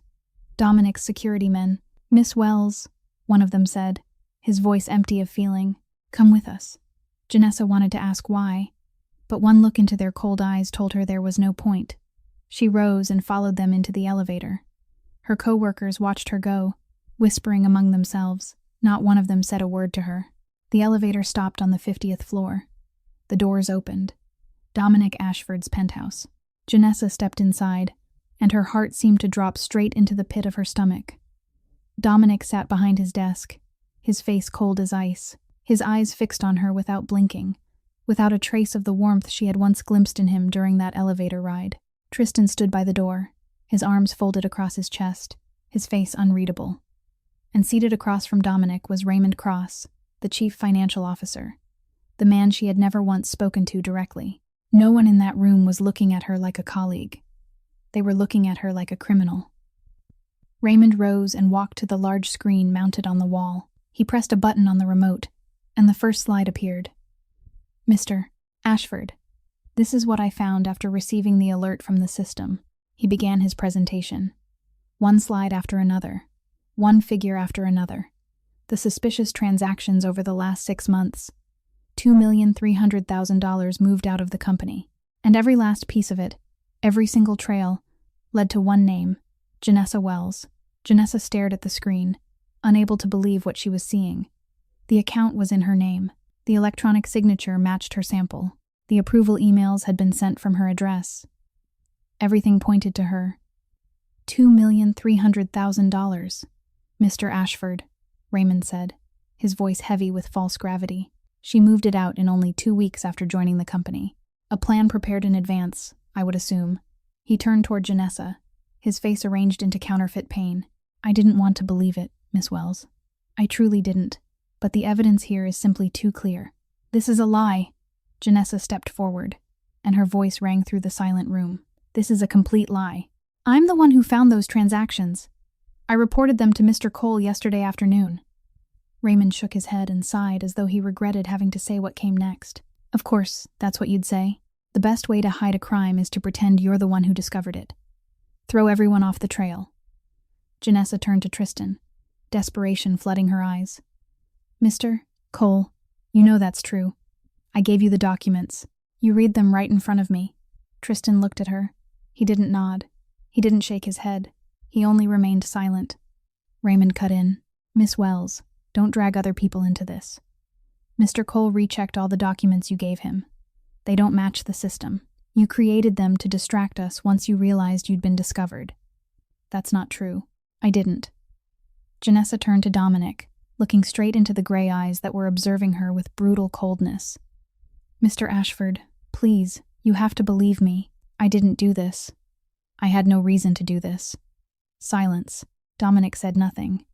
Dominic's security men. "Miss Wells," one of them said, his voice empty of feeling. "Come with us." Janessa wanted to ask why, but one look into their cold eyes told her there was no point. She rose and followed them into the elevator. Her co-workers watched her go, whispering among themselves. Not one of them said a word to her. The elevator stopped on the 50th floor. The doors opened. Dominik Ashford's penthouse. Janessa stepped inside, and her heart seemed to drop straight into the pit of her stomach. Dominic sat behind his desk, his face cold as ice, his eyes fixed on her without blinking, without a trace of the warmth she had once glimpsed in him during that elevator ride. Tristan stood by the door, his arms folded across his chest, his face unreadable. And seated across from Dominic was Raymond Cross, the chief financial officer, the man she had never once spoken to directly. No one in that room was looking at her like a colleague. They were looking at her like a criminal. Raymond rose and walked to the large screen mounted on the wall. He pressed a button on the remote, and the first slide appeared. "Mr. Ashford, this is what I found after receiving the alert from the system." He began his presentation. One slide after another, one figure after another. The suspicious transactions over the last 6 months. $2,300,000 moved out of the company. And every last piece of it, every single trail, led to one name, Micah Wells. Janessa stared at the screen, unable to believe what she was seeing. The account was in her name. The electronic signature matched her sample. The approval emails had been sent from her address. Everything pointed to her. $2,300,000. "Mr. Ashford," Raymond said, his voice heavy with false gravity. She moved it out in only 2 weeks after joining the company. A plan prepared in advance, I would assume. He turned toward Janessa, his face arranged into counterfeit pain. "I didn't want to believe it, Miss Wells. I truly didn't. But the evidence here is simply too clear. This is a lie." Janessa stepped forward, and her voice rang through the silent room. "This is a complete lie. I'm the one who found those transactions. I reported them to Mr. Cole yesterday afternoon." Raymond shook his head and sighed as though he regretted having to say what came next. "Of course, that's what you'd say. The best way to hide a crime is to pretend you're the one who discovered it. Throw everyone off the trail." Janessa turned to Tristan, desperation flooding her eyes. "Mr. Cole, you know that's true. I gave you the documents. You read them right in front of me." Tristan looked at her. He didn't nod. He didn't shake his head. He only remained silent. Raymond cut in. "Miss Wells, don't drag other people into this. Mr. Cole rechecked all the documents you gave him. They don't match the system. You created them to distract us once you realized you'd been discovered." "That's not true. I didn't." Janessa turned to Dominic, looking straight into the gray eyes that were observing her with brutal coldness. "Mr. Ashford, please, you have to believe me. I didn't do this. I had no reason to do this. Silence. Dominic said nothing.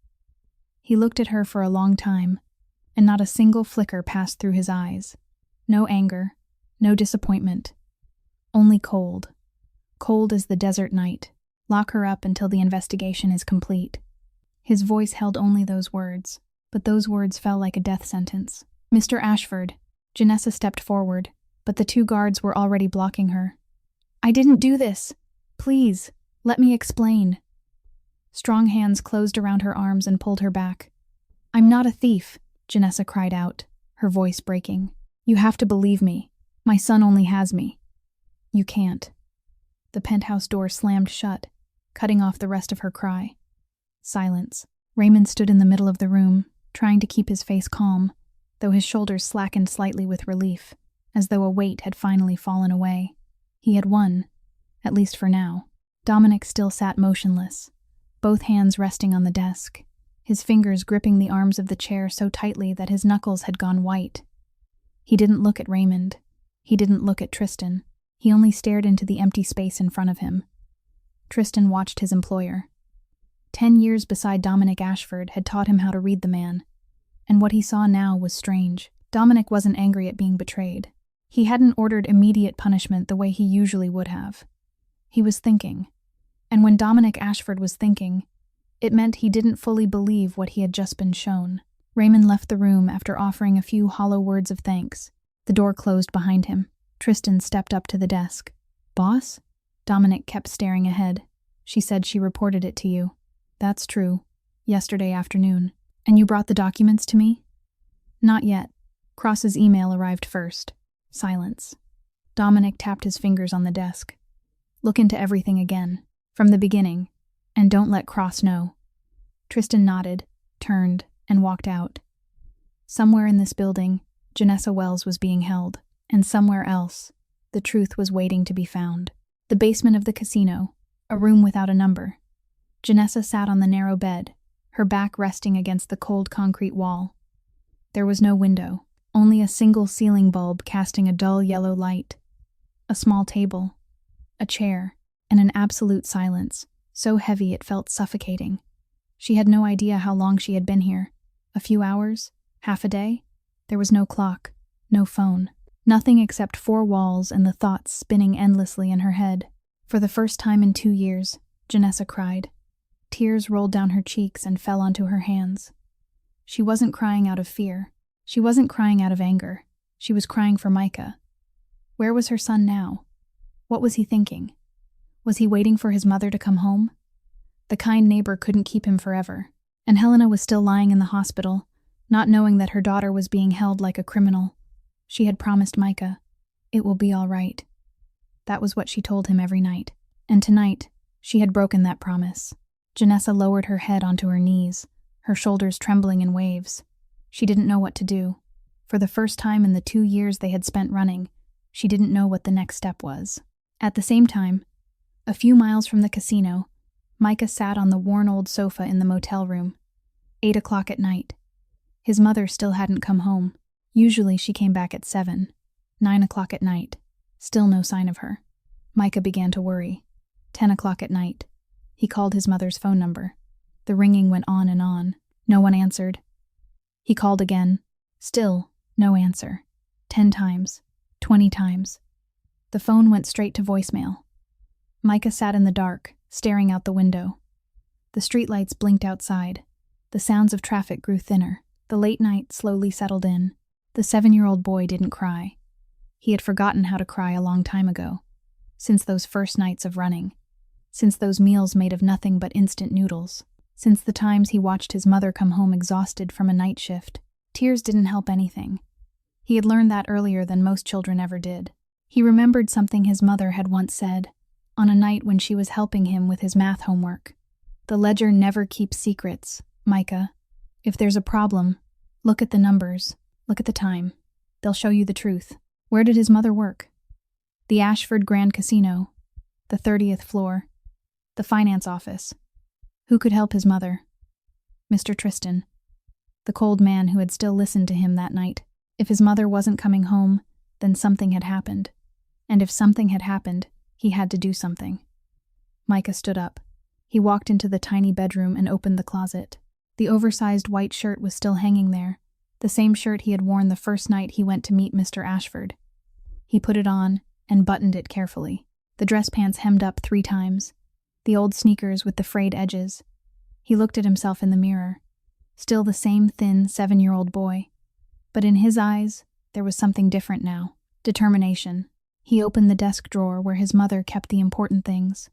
He looked at her for a long time, and not a single flicker passed through his eyes. No anger, no disappointment. Only cold. Cold as the desert night. Lock her up until the investigation is complete. His voice held only those words, but those words fell like a death sentence. Mr. Ashford. Janessa stepped forward, but the 2 guards were already blocking her. I didn't do this. Please, let me explain. Strong hands closed around her arms and pulled her back. I'm not a thief, Janessa cried out, her voice breaking. You have to believe me. My son only has me. You can't. The penthouse door slammed shut, cutting off the rest of her cry. Silence. Raymond stood in the middle of the room, trying to keep his face calm, though his shoulders slackened slightly with relief, as though a weight had finally fallen away. He had won, at least for now. Dominic still sat motionless, both hands resting on the desk, his fingers gripping the arms of the chair so tightly that his knuckles had gone white. He didn't look at Raymond. He didn't look at Tristan. He only stared into the empty space in front of him. Tristan watched his employer. 10 years beside Dominik Ashford had taught him how to read the man, and what he saw now was strange. Dominic wasn't angry at being betrayed. He hadn't ordered immediate punishment the way he usually would have. He was thinking, and when Dominik Ashford was thinking, it meant he didn't fully believe what he had just been shown. Raymond left the room after offering a few hollow words of thanks. The door closed behind him. Tristan stepped up to the desk. Boss? Dominic kept staring ahead. She said she reported it to you. That's true. Yesterday afternoon. And you brought the documents to me? Not yet. Cross's email arrived first. Silence. Dominic tapped his fingers on the desk. Look into everything again. From the beginning. And don't let Cross know. Tristan nodded, turned, and walked out. Somewhere in this building, Janessa Wells was being held, and somewhere else, the truth was waiting to be found. The basement of the casino, a room without a number. Janessa sat on the narrow bed, her back resting against the cold concrete wall. There was no window, only a single ceiling bulb casting a dull yellow light. A small table, a chair, and an absolute silence, so heavy it felt suffocating. She had no idea how long she had been here. A few hours? Half a day? There was no clock, no phone. Nothing except 4 walls and the thoughts spinning endlessly in her head. For the first time in 2 years, Janessa cried. Tears rolled down her cheeks and fell onto her hands. She wasn't crying out of fear. She wasn't crying out of anger. She was crying for Micah. Where was her son now? What was he thinking? Was he waiting for his mother to come home? The kind neighbor couldn't keep him forever, and Helena was still lying in the hospital, not knowing that her daughter was being held like a criminal. She had promised Micah, "It will be all right." That was what she told him every night, and tonight, she had broken that promise. Janessa lowered her head onto her knees, her shoulders trembling in waves. She didn't know what to do. For the first time in the 2 years they had spent running, she didn't know what the next step was. At the same time, a few miles from the casino, Micah sat on the worn old sofa in the motel room. 8 o'clock at night. His mother still hadn't come home. Usually she came back at 7. 9 o'clock at night. Still no sign of her. Micah began to worry. 10 o'clock at night. He called his mother's phone number. The ringing went on and on. No one answered. He called again. Still, no answer. 10 times. 20 times. The phone went straight to voicemail. Micah sat in the dark, staring out the window. The streetlights blinked outside. The sounds of traffic grew thinner. The late night slowly settled in. The 7-year-old boy didn't cry. He had forgotten how to cry a long time ago. Since those first nights of running. Since those meals made of nothing but instant noodles. Since the times he watched his mother come home exhausted from a night shift. Tears didn't help anything. He had learned that earlier than most children ever did. He remembered something his mother had once said, on a night when she was helping him with his math homework. The ledger never keeps secrets, Micah. If there's a problem, look at the numbers, look at the time. They'll show you the truth. Where did his mother work? The Ashford Grand Casino, the 30th floor, the finance office. Who could help his mother? Mr. Tristan, the cold man who had still listened to him that night. If his mother wasn't coming home, then something had happened. And if something had happened, he had to do something. Micah stood up. He walked into the tiny bedroom and opened the closet. The oversized white shirt was still hanging there, the same shirt he had worn the first night he went to meet Mr. Ashford. He put it on and buttoned it carefully. The dress pants hemmed up 3 times, the old sneakers with the frayed edges. He looked at himself in the mirror. Still the same thin 7-year-old boy. But in his eyes, there was something different now. Determination. He opened the desk drawer where his mother kept the important things.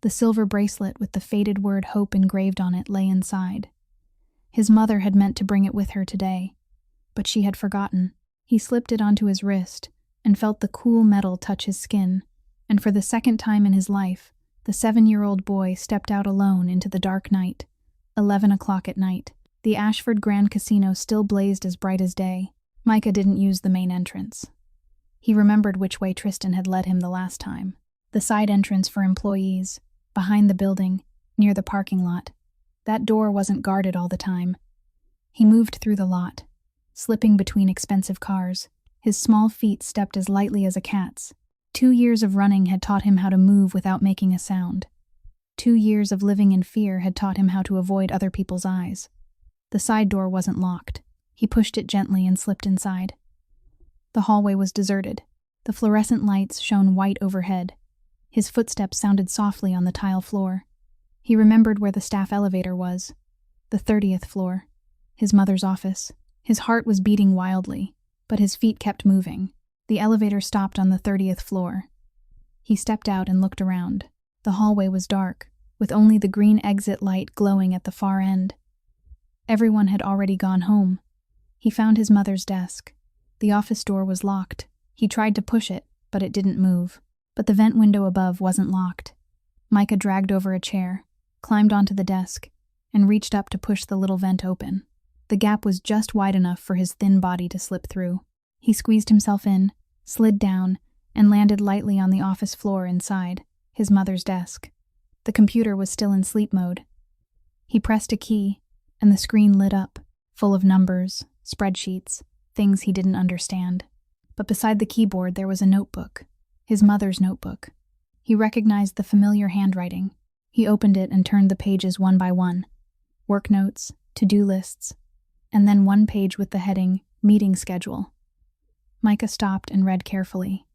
The silver bracelet with the faded word hope engraved on it lay inside. His mother had meant to bring it with her today, but she had forgotten. He slipped it onto his wrist and felt the cool metal touch his skin, and for the second time in his life, the 7-year-old boy stepped out alone into the dark night. 11 o'clock at night. The Ashford Grand Casino still blazed as bright as day. Micah didn't use the main entrance. He remembered which way Tristan had led him the last time. The side entrance for employees, behind the building, near the parking lot. That door wasn't guarded all the time. He moved through the lot, slipping between expensive cars. His small feet stepped as lightly as a cat's. 2 years of running had taught him how to move without making a sound. 2 years of living in fear had taught him how to avoid other people's eyes. The side door wasn't locked. He pushed it gently and slipped inside. The hallway was deserted. The fluorescent lights shone white overhead. His footsteps sounded softly on the tile floor. He remembered where the staff elevator was. The 30th floor. His mother's office. His heart was beating wildly, but his feet kept moving. The elevator stopped on the 30th floor. He stepped out and looked around. The hallway was dark, with only the green exit light glowing at the far end. Everyone had already gone home. He found his mother's desk. The office door was locked. He tried to push it, but it didn't move. But the vent window above wasn't locked. Micah dragged over a chair, climbed onto the desk, and reached up to push the little vent open. The gap was just wide enough for his thin body to slip through. He squeezed himself in, slid down, and landed lightly on the office floor inside, his mother's desk. The computer was still in sleep mode. He pressed a key, and the screen lit up, full of numbers, spreadsheets, things he didn't understand. But beside the keyboard there was a notebook, his mother's notebook. He recognized the familiar handwriting. He opened it and turned the pages one by one. Work notes, to-do lists, and then one page with the heading, Meeting Schedule. Micah stopped and read carefully.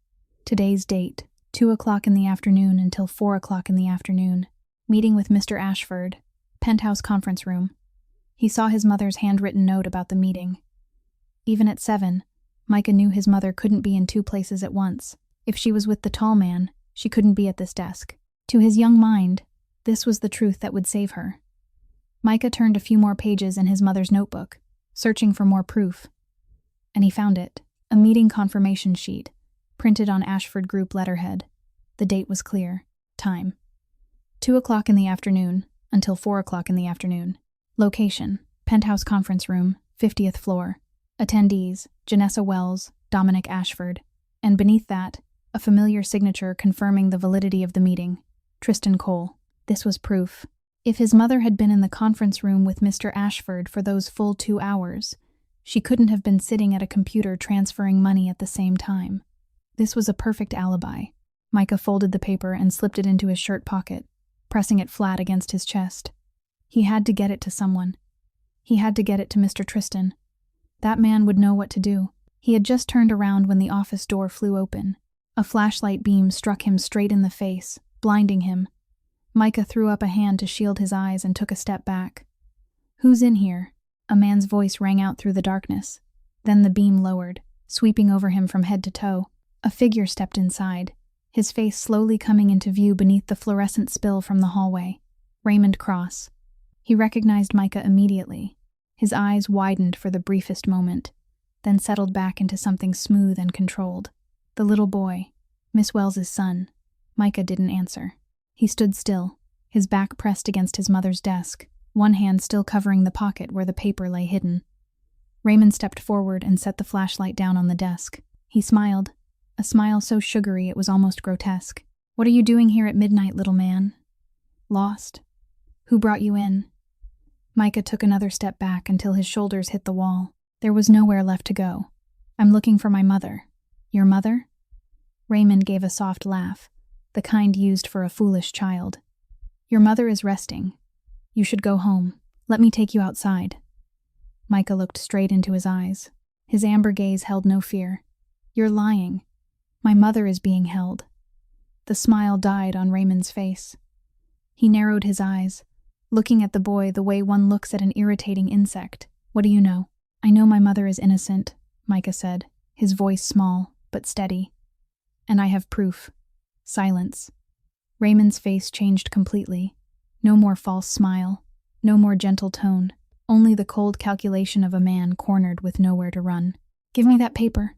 Today's date, 2 o'clock in the afternoon until 4 o'clock in the afternoon. Meeting with Mr. Ashford, penthouse conference room. He saw his mother's handwritten note about the meeting. Even at 7, Micah knew his mother couldn't be in 2 places at once. If she was with the tall man, she couldn't be at this desk. To his young mind, this was the truth that would save her. Micah turned a few more pages in his mother's notebook, searching for more proof. And he found it, a meeting confirmation sheet, printed on Ashford Group letterhead. The date was clear. Time: 2 o'clock in the afternoon until 4 o'clock in the afternoon. Location: penthouse conference room, 50th floor. Attendees: Janessa Wells, Dominik Ashford. And beneath that, a familiar signature confirming the validity of the meeting: Tristan Cole. This was proof. If his mother had been in the conference room with Mr. Ashford for those full 2 hours, she couldn't have been sitting at a computer transferring money at the same time. This was a perfect alibi. Micah folded the paper and slipped it into his shirt pocket, pressing it flat against his chest. He had to get it to someone. He had to get it to Mr. Tristan. That man would know what to do. He had just turned around when the office door flew open. A flashlight beam struck him straight in the face, blinding him. Micah threw up a hand to shield his eyes and took a step back. "Who's in here?" A man's voice rang out through the darkness. Then the beam lowered, sweeping over him from head to toe. A figure stepped inside, his face slowly coming into view beneath the fluorescent spill from the hallway. Raymond Cross. He recognized Micah immediately. His eyes widened for the briefest moment, then settled back into something smooth and controlled. The little boy, Miss Wells's son. Micah didn't answer. He stood still, his back pressed against his mother's desk, one hand still covering the pocket where the paper lay hidden. Raymond stepped forward and set the flashlight down on the desk. He smiled, a smile so sugary it was almost grotesque. "What are you doing here at midnight, little man? Lost? Who brought you in?" Micah took another step back until his shoulders hit the wall. There was nowhere left to go. "I'm looking for my mother." "Your mother?" Raymond gave a soft laugh, the kind used for a foolish child. Your mother is resting. You should go home. Let me take you outside. Micah looked straight into his eyes. His amber gaze held no fear. You're lying. My mother is being held. The smile died on Raymond's face. He narrowed his eyes, looking at the boy the way one looks at an irritating insect. What do you know? I know my mother is innocent, Micah said, his voice small but steady. And I have proof. Silence. Raymond's face changed completely. No more false smile, no more gentle tone, only the cold calculation of a man cornered with nowhere to run. Give me that paper.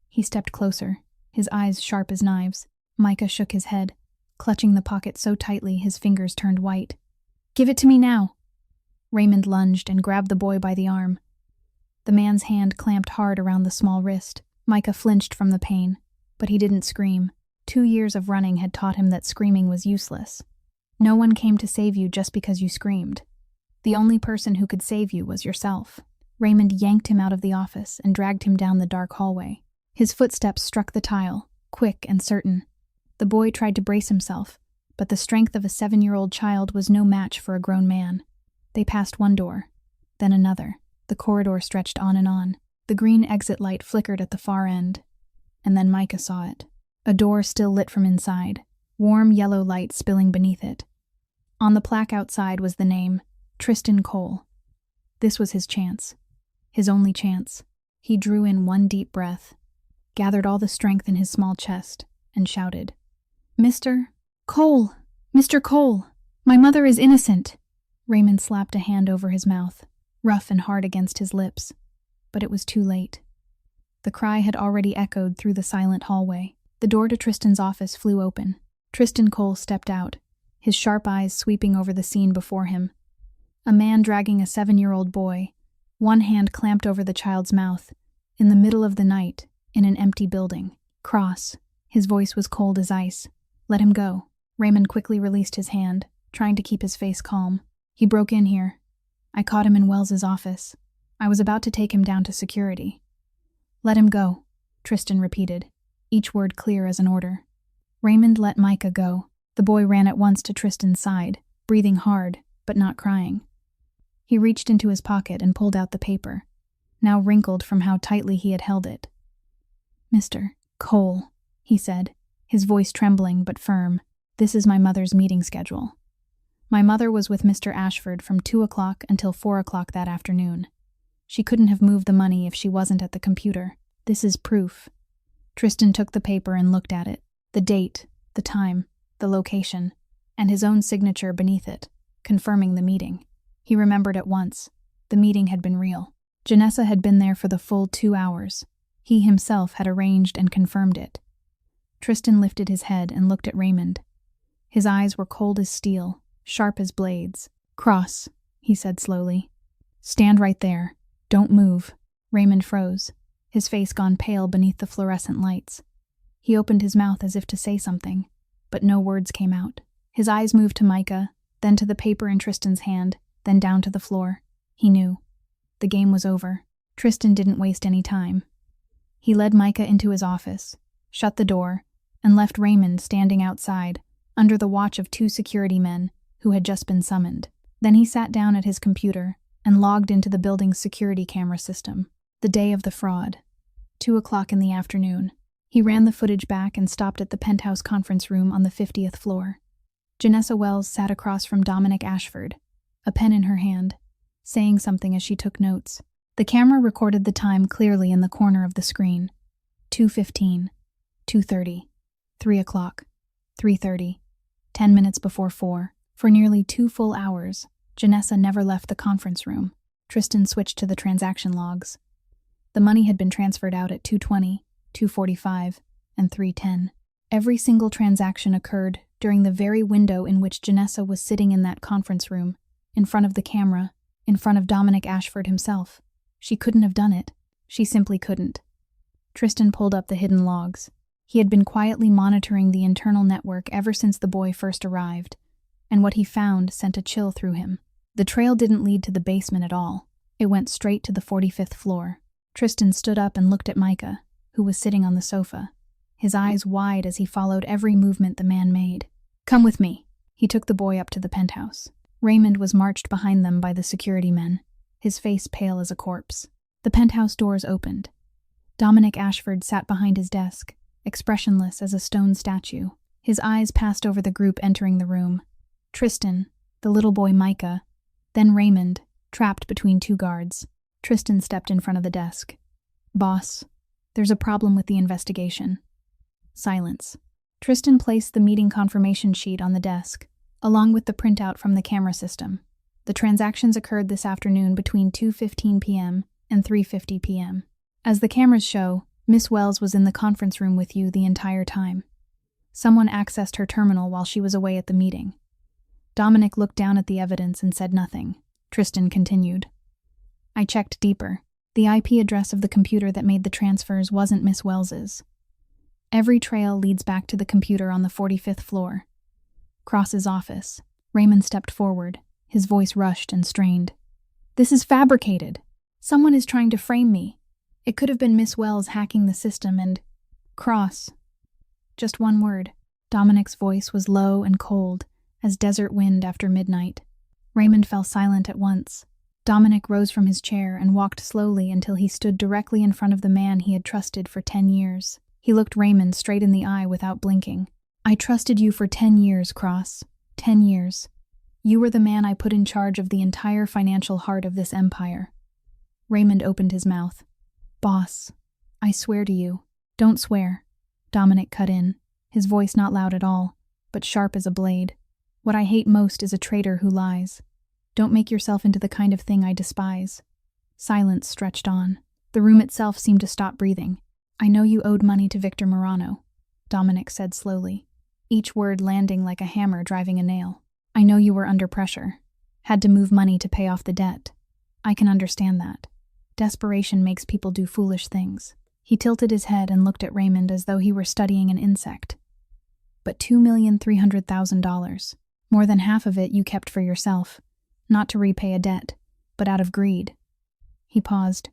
He stepped closer, his eyes sharp as knives. Micah shook his head, clutching the pocket so tightly his fingers turned white. Give it to me now. Raymond lunged and grabbed the boy by the arm. The man's hand clamped hard around the small wrist. Micah flinched from the pain, but he didn't scream. 2 years of running had taught him that screaming was useless. No one came to save you just because you screamed. The only person who could save you was yourself. Raymond yanked him out of the office and dragged him down the dark hallway. His footsteps struck the tile, quick and certain. The boy tried to brace himself, but the strength of a 7-year-old child was no match for a grown man. They passed one door, then another. The corridor stretched on and on. The green exit light flickered at the far end. And then Micah saw it. A door still lit from inside, warm yellow light spilling beneath it. On the plaque outside was the name, Tristan Cole. This was his chance. His only chance. He drew in one deep breath, gathered all the strength in his small chest, and shouted, Mr. Cole! Mr. Cole! My mother is innocent! Raymond slapped a hand over his mouth, rough and hard against his lips. But it was too late. The cry had already echoed through the silent hallway. The door to Tristan's office flew open. Tristan Cole stepped out, his sharp eyes sweeping over the scene before him. A man dragging a 7-year-old boy, one hand clamped over the child's mouth, in the middle of the night, in an empty building. Cross. His voice was cold as ice. Let him go. Raymond quickly released his hand, trying to keep his face calm. He broke in here. I caught him in Wells's office. I was about to take him down to security. Let him go, Tristan repeated, each word clear as an order. Raymond let Micah go. The boy ran at once to Tristan's side, breathing hard, but not crying. He reached into his pocket and pulled out the paper, now wrinkled from how tightly he had held it. Mr. Cole, he said, his voice trembling but firm, this is my mother's meeting schedule. My mother was with Mr. Ashford from 2 o'clock until 4 o'clock that afternoon. She couldn't have moved the money if she wasn't at the computer. This is proof. Tristan took the paper and looked at it. The date, the time, the location, and his own signature beneath it, confirming the meeting. He remembered at once. The meeting had been real. Janessa had been there for the full 2 hours. He himself had arranged and confirmed it. Tristan lifted his head and looked at Raymond. His eyes were cold as steel, sharp as blades. Cross, he said slowly. Stand right there. Don't move. Raymond froze, his face gone pale beneath the fluorescent lights. He opened his mouth as if to say something, but no words came out. His eyes moved to Micah, then to the paper in Tristan's hand, then down to the floor. He knew. The game was over. Tristan didn't waste any time. He led Micah into his office, shut the door, and left Raymond standing outside, under the watch of 2 security men who had just been summoned. Then he sat down at his computer and logged into the building's security camera system. The day of the fraud. 2 o'clock in the afternoon. He ran the footage back and stopped at the penthouse conference room on the 50th floor. Janessa Wells sat across from Dominik Ashford, a pen in her hand, saying something as she took notes. The camera recorded the time clearly in the corner of the screen. 2:15, 2:30, 3 o'clock, 3:30, 10 minutes before 4. For nearly 2 full hours, Janessa never left the conference room. Tristan switched to the transaction logs. The money had been transferred out at 2:20, 2:45, and 3:10. Every single transaction occurred during the very window in which Janessa was sitting in that conference room, in front of the camera, in front of Dominik Ashford himself. She couldn't have done it. She simply couldn't. Tristan pulled up the hidden logs. He had been quietly monitoring the internal network ever since the boy first arrived, and what he found sent a chill through him. The trail didn't lead to the basement at all. It went straight to the 45th floor. Tristan stood up and looked at Micah, who was sitting on the sofa, his eyes wide as he followed every movement the man made. Come with me, He took the boy up to the penthouse. Raymond was marched behind them by the security men, his face pale as a corpse. The penthouse doors opened. Dominik Ashford sat behind his desk, expressionless as a stone statue. His eyes passed over the group entering the room. Tristan, the little boy Micah, then Raymond, trapped between two guards. Tristan stepped in front of the desk. "Boss, there's a problem with the investigation." Silence. Tristan placed the meeting confirmation sheet on the desk, along with the printout from the camera system. The transactions occurred this afternoon between 2:15 p.m. and 3:50 p.m. As the cameras show, Miss Wells was in the conference room with you the entire time. Someone accessed her terminal while she was away at the meeting. Dominic looked down at the evidence and said nothing. Tristan continued. "I checked deeper. The IP address of the computer that made the transfers wasn't Miss Wells's. Every trail leads back to the computer on the 45th floor. Cross's office." Raymond stepped forward, his voice rushed and strained. "This is fabricated. Someone is trying to frame me. It could have been Miss Wells hacking the system and... Cross. Just one word." Dominic's voice was low and cold, as desert wind after midnight. Raymond fell silent at once. Dominic rose from his chair and walked slowly until he stood directly in front of the man he had trusted for 10 years. He looked Raymond straight in the eye without blinking. "I trusted you for 10 years, Cross. 10 years. You were the man I put in charge of the entire financial heart of this empire." Raymond opened his mouth. "Boss, I swear to you." "Don't swear," Dominic cut in, his voice not loud at all, but sharp as a blade. "What I hate most is a traitor who lies. Don't make yourself into the kind of thing I despise." Silence stretched on. The room itself seemed to stop breathing. "I know you owed money to Victor Morano," Dominic said slowly, each word landing like a hammer driving a nail. "I know you were under pressure. Had to move money to pay off the debt. I can understand that. Desperation makes people do foolish things." He tilted his head and looked at Raymond as though he were studying an insect. "But $2,300,000. More than half of it you kept for yourself, not to repay a debt, but out of greed." He paused.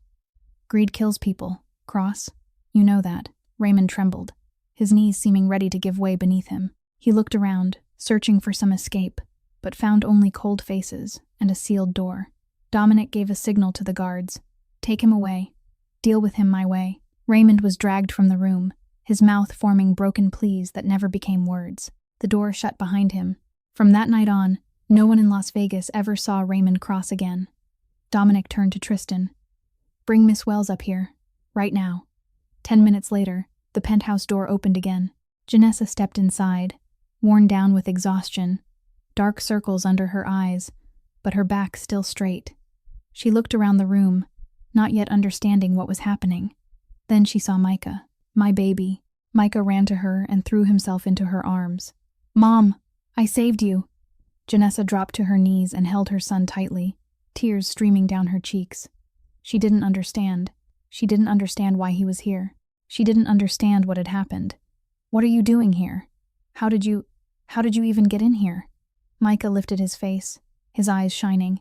"Greed kills people, Cross. You know that." Raymond trembled, his knees seeming ready to give way beneath him. He looked around, searching for some escape, but found only cold faces and a sealed door. Dominic gave a signal to the guards. "Take him away. Deal with him my way." Raymond was dragged from the room, his mouth forming broken pleas that never became words. The door shut behind him. From that night on, no one in Las Vegas ever saw Raymond Cross again. Dominic turned to Tristan. "Bring Miss Wells up here. Right now." 10 minutes later, the penthouse door opened again. Janessa stepped inside, worn down with exhaustion, dark circles under her eyes, but her back still straight. She looked around the room, not yet understanding what was happening. Then she saw Micah. "My baby." Micah ran to her and threw himself into her arms. "Mom, I saved you." Janessa dropped to her knees and held her son tightly, tears streaming down her cheeks. She didn't understand. She didn't understand why he was here. She didn't understand what had happened. "What are you doing here? How did you even get in here?" Micah lifted his face, his eyes shining.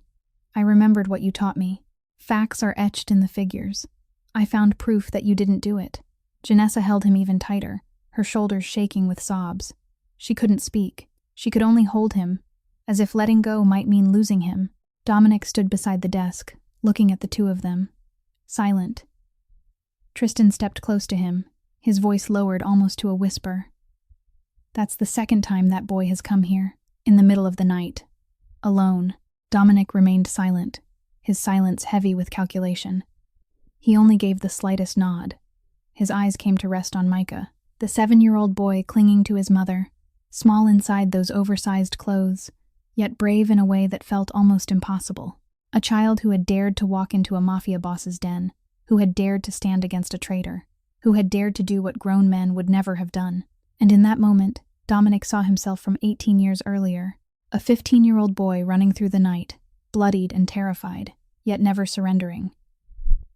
"I remembered what you taught me. Facts are etched in the figures. I found proof that you didn't do it." Janessa held him even tighter, her shoulders shaking with sobs. She couldn't speak. She could only hold him, as if letting go might mean losing him. Dominic stood beside the desk, looking at the two of them, silent. Tristan stepped close to him, his voice lowered almost to a whisper. "That's the second time that boy has come here, in the middle of the night. Alone." Dominic remained silent, his silence heavy with calculation. He only gave the slightest nod. His eyes came to rest on Micah, the 7-year-old boy clinging to his mother, small inside those oversized clothes, yet brave in a way that felt almost impossible. A child who had dared to walk into a Mafia boss's den, who had dared to stand against a traitor, who had dared to do what grown men would never have done. And in that moment, Dominic saw himself from 18 years earlier, a 15-year-old boy running through the night, bloodied and terrified, yet never surrendering.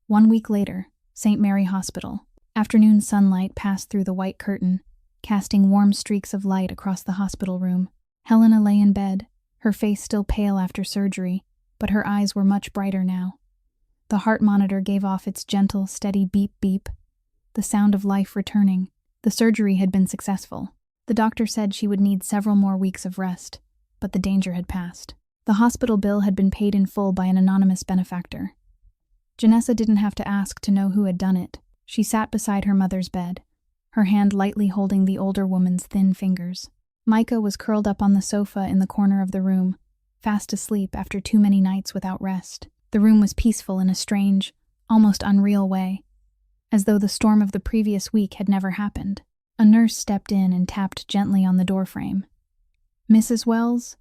1 week later, St. Mary Hospital. Afternoon sunlight passed through the white curtain, casting warm streaks of light across the hospital room. Helena lay in bed, her face still pale after surgery, but her eyes were much brighter now. The heart monitor gave off its gentle, steady beep-beep, the sound of life returning. The surgery had been successful. The doctor said she would need several more weeks of rest, but the danger had passed. The hospital bill had been paid in full by an anonymous benefactor. Janessa didn't have to ask to know who had done it. She sat beside her mother's bed, her hand lightly holding the older woman's thin fingers. Micah was curled up on the sofa in the corner of the room, fast asleep after too many nights without rest. The room was peaceful in a strange, almost unreal way, as though the storm of the previous week had never happened. A nurse stepped in and tapped gently on the doorframe. "Mrs. Wells?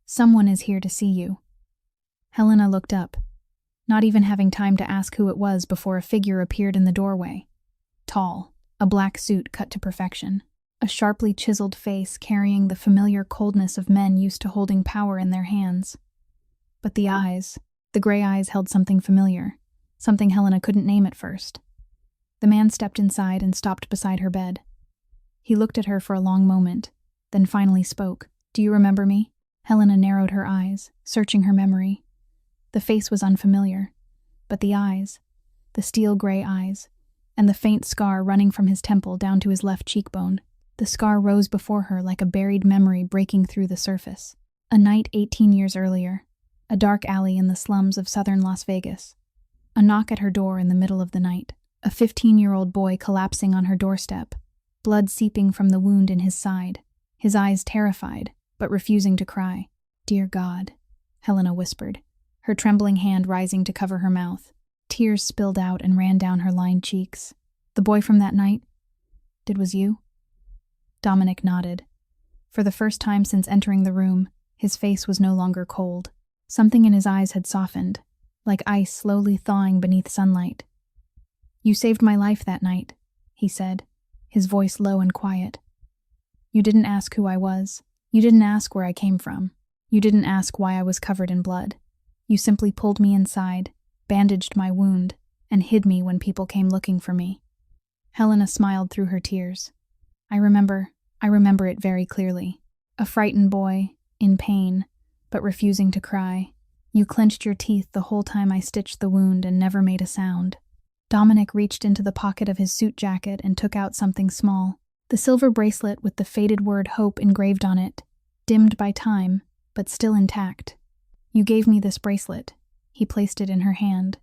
Someone is here to see you." Helena looked up, not even having time to ask who it was before a figure appeared in the doorway. Tall, a black suit cut to perfection, a sharply chiseled face carrying the familiar coldness of men used to holding power in their hands. But the eyes, the gray eyes held something familiar, something Helena couldn't name at first. The man stepped inside and stopped beside her bed. He looked at her for a long moment, then finally spoke. "Do you remember me?" Helena narrowed her eyes, searching her memory. The face was unfamiliar, but the eyes, the steel-gray eyes, and the faint scar running from his temple down to his left cheekbone. The scar rose before her like a buried memory breaking through the surface. A night 18 years earlier, a dark alley in the slums of southern Las Vegas. A knock at her door in the middle of the night. A 15-year-old boy collapsing on her doorstep, blood seeping from the wound in his side, his eyes terrified, but refusing to cry. "Dear God," Helena whispered, her trembling hand rising to cover her mouth. Tears spilled out and ran down her lined cheeks. "The boy from that night? It was you?" Dominic nodded. For the first time since entering the room, his face was no longer cold. Something in his eyes had softened, like ice slowly thawing beneath sunlight. "You saved my life that night," he said, his voice low and quiet. "You didn't ask who I was. You didn't ask where I came from. You didn't ask why I was covered in blood. You simply pulled me inside, bandaged my wound, and hid me when people came looking for me." Helena smiled through her tears. I remember it very clearly. A frightened boy, in pain, but refusing to cry. You clenched your teeth the whole time I stitched the wound and never made a sound." Dominic reached into the pocket of his suit jacket and took out something small. The silver bracelet with the faded word hope engraved on it, dimmed by time, but still intact. "You gave me this bracelet." He placed it in her hand.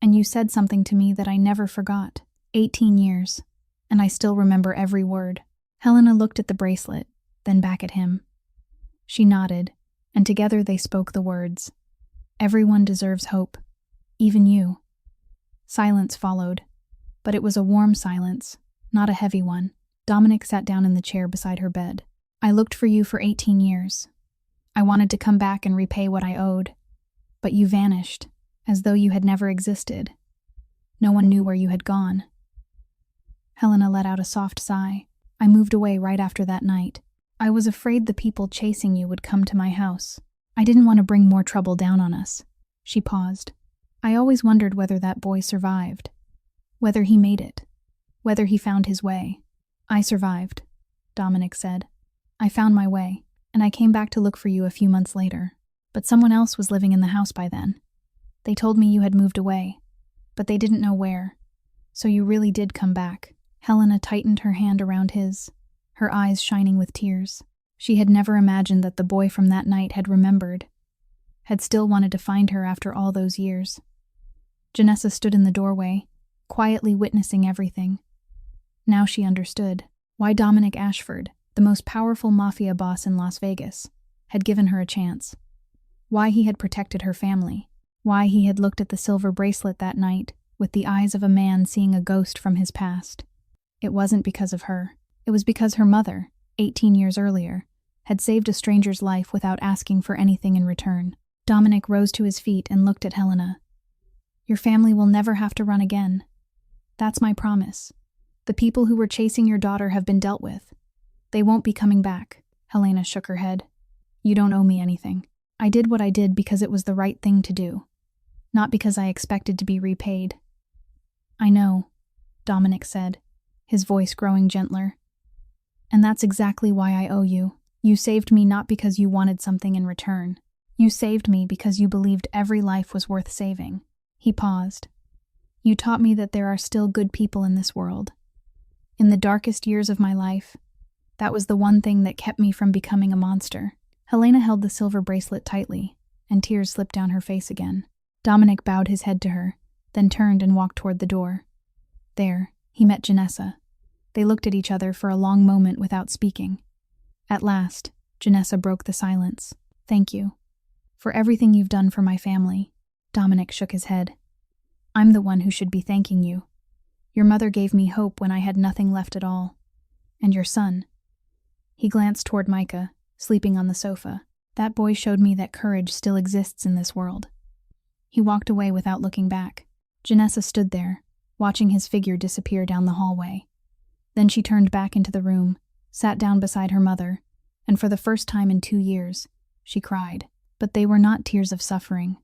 "And you said something to me that I never forgot. 18 years, and I still remember every word." Helena looked at the bracelet, then back at him. She nodded, and together they spoke the words. "Everyone deserves hope, even you." Silence followed, but it was a warm silence, not a heavy one. Dominic sat down in the chair beside her bed. "I looked for you for 18 years. I wanted to come back and repay what I owed, but you vanished, as though you had never existed. No one knew where you had gone." Helena let out a soft sigh. "I moved away right after that night. I was afraid the people chasing you would come to my house. I didn't want to bring more trouble down on us." She paused. "I always wondered whether that boy survived, whether he made it, whether he found his way." "I survived," Dominic said. "I found my way, and I came back to look for you a few months later. But someone else was living in the house by then. They told me you had moved away, but they didn't know where. So you really did come back." Helena tightened her hand around his, her eyes shining with tears. She had never imagined that the boy from that night had remembered, had still wanted to find her after all those years. Janessa stood in the doorway, quietly witnessing everything. Now she understood why Dominik Ashford, the most powerful Mafia boss in Las Vegas, had given her a chance. Why he had protected her family. Why he had looked at the silver bracelet that night with the eyes of a man seeing a ghost from his past. It wasn't because of her. It was because her mother, 18 years earlier, had saved a stranger's life without asking for anything in return. Dominic rose to his feet and looked at Helena. "Your family will never have to run again. That's my promise. The people who were chasing your daughter have been dealt with. They won't be coming back." Helena shook her head. "You don't owe me anything. I did what I did because it was the right thing to do, not because I expected to be repaid." "I know," Dominic said, his voice growing gentler. "And that's exactly why I owe you. You saved me not because you wanted something in return. You saved me because you believed every life was worth saving." He paused. "You taught me that there are still good people in this world. In the darkest years of my life, that was the one thing that kept me from becoming a monster." Helena held the silver bracelet tightly, and tears slipped down her face again. Dominic bowed his head to her, then turned and walked toward the door. There, he met Janessa. They looked at each other for a long moment without speaking. At last, Janessa broke the silence. "Thank you. For everything you've done for my family." Dominic shook his head. "I'm the one who should be thanking you. Your mother gave me hope when I had nothing left at all. And your son." He glanced toward Micah, sleeping on the sofa. "That boy showed me that courage still exists in this world." He walked away without looking back. Janessa stood there, watching his figure disappear down the hallway. Then she turned back into the room, sat down beside her mother, and for the first time in 2 years, she cried. But they were not tears of suffering.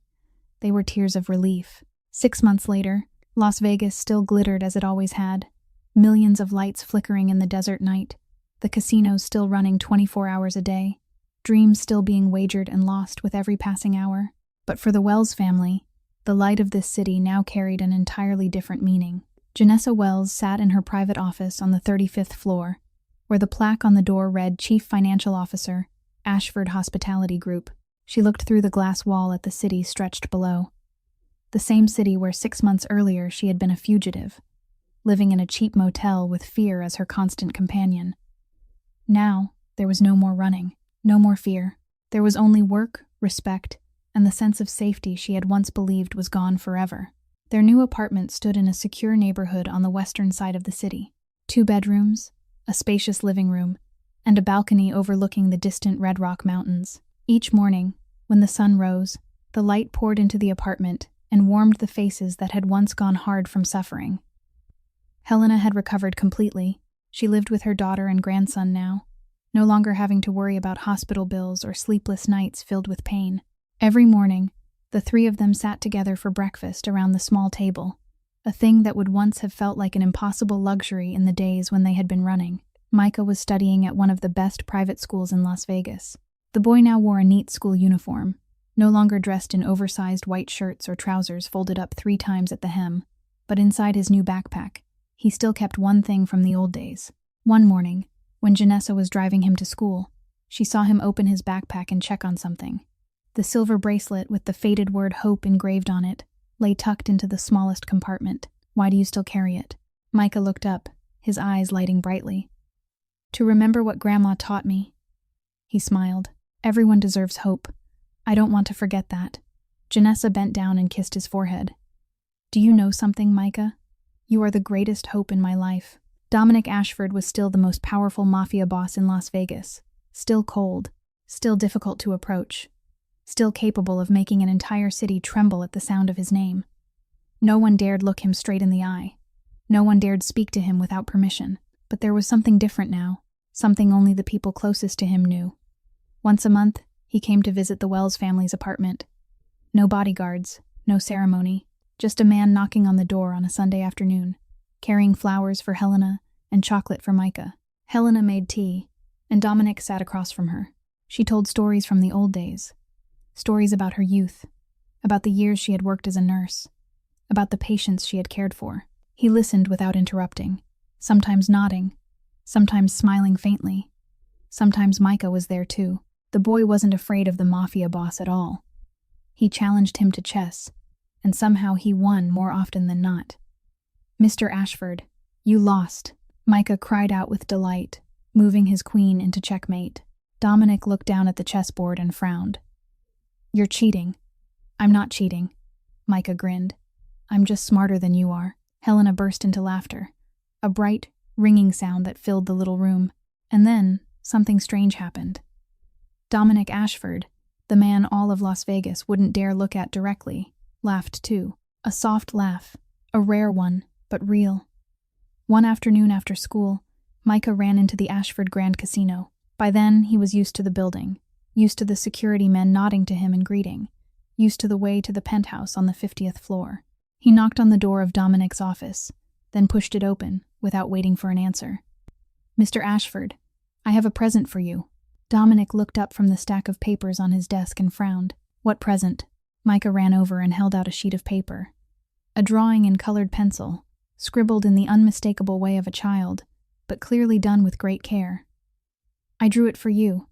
They were tears of relief. 6 months later, Las Vegas still glittered as it always had, millions of lights flickering in the desert night, the casinos still running 24 hours a day, dreams still being wagered and lost with every passing hour. But for the Wells family, the light of this city now carried an entirely different meaning. Janessa Wells sat in her private office on the 35th floor, where the plaque on the door read Chief Financial Officer, Ashford Hospitality Group. She looked through the glass wall at the city stretched below. The same city where 6 months earlier she had been a fugitive, living in a cheap motel with fear as her constant companion. Now, there was no more running, no more fear. There was only work, respect, and the sense of safety she had once believed was gone forever. Their new apartment stood in a secure neighborhood on the western side of the city. 2 bedrooms, a spacious living room, and a balcony overlooking the distant Red Rock Mountains. Each morning, when the sun rose, the light poured into the apartment and warmed the faces that had once gone hard from suffering. Helena had recovered completely. She lived with her daughter and grandson now, no longer having to worry about hospital bills or sleepless nights filled with pain. Every morning, the 3 of them sat together for breakfast around the small table, a thing that would once have felt like an impossible luxury in the days when they had been running. Micah was studying at one of the best private schools in Las Vegas. The boy now wore a neat school uniform, no longer dressed in oversized white shirts or trousers folded up 3 times at the hem, but inside his new backpack, he still kept one thing from the old days. One morning, when Janessa was driving him to school, she saw him open his backpack and check on something. The silver bracelet with the faded word hope engraved on it lay tucked into the smallest compartment. "Why do you still carry it?" Micah looked up, his eyes lighting brightly. "To remember what Grandma taught me." He smiled. "Everyone deserves hope. I don't want to forget that." Janessa bent down and kissed his forehead. "Do you know something, Micah? You are the greatest hope in my life." Dominik Ashford was still the most powerful Mafia boss in Las Vegas, still cold, still difficult to approach, still capable of making an entire city tremble at the sound of his name. No one dared look him straight in the eye. No one dared speak to him without permission. But there was something different now, something only the people closest to him knew. Once a month, he came to visit the Wells family's apartment. No bodyguards, no ceremony, just a man knocking on the door on a Sunday afternoon, carrying flowers for Helena and chocolate for Micah. Helena made tea, and Dominic sat across from her. She told stories from the old days, stories about her youth, about the years she had worked as a nurse, about the patients she had cared for. He listened without interrupting, sometimes nodding, sometimes smiling faintly. Sometimes Micah was there too. The boy wasn't afraid of the Mafia boss at all. He challenged him to chess, and somehow he won more often than not. "Mr. Ashford, you lost," Micah cried out with delight, moving his queen into checkmate. Dominic looked down at the chessboard and frowned. "You're cheating." "I'm not cheating," Micah grinned. "I'm just smarter than you are." Helena burst into laughter, a bright, ringing sound that filled the little room. And then, something strange happened. Dominik Ashford, the man all of Las Vegas wouldn't dare look at directly, laughed too. A soft laugh, a rare one, but real. One afternoon after school, Micah ran into the Ashford Grand Casino. By then, he was used to the building, used to the security men nodding to him in greeting, used to the way to the penthouse on the 50th floor. He knocked on the door of Dominic's office, then pushed it open, without waiting for an answer. "Mr. Ashford, I have a present for you." Dominic looked up from the stack of papers on his desk and frowned. "What present?" Micah ran over and held out a sheet of paper. A drawing in colored pencil, scribbled in the unmistakable way of a child, but clearly done with great care. "I drew it for you.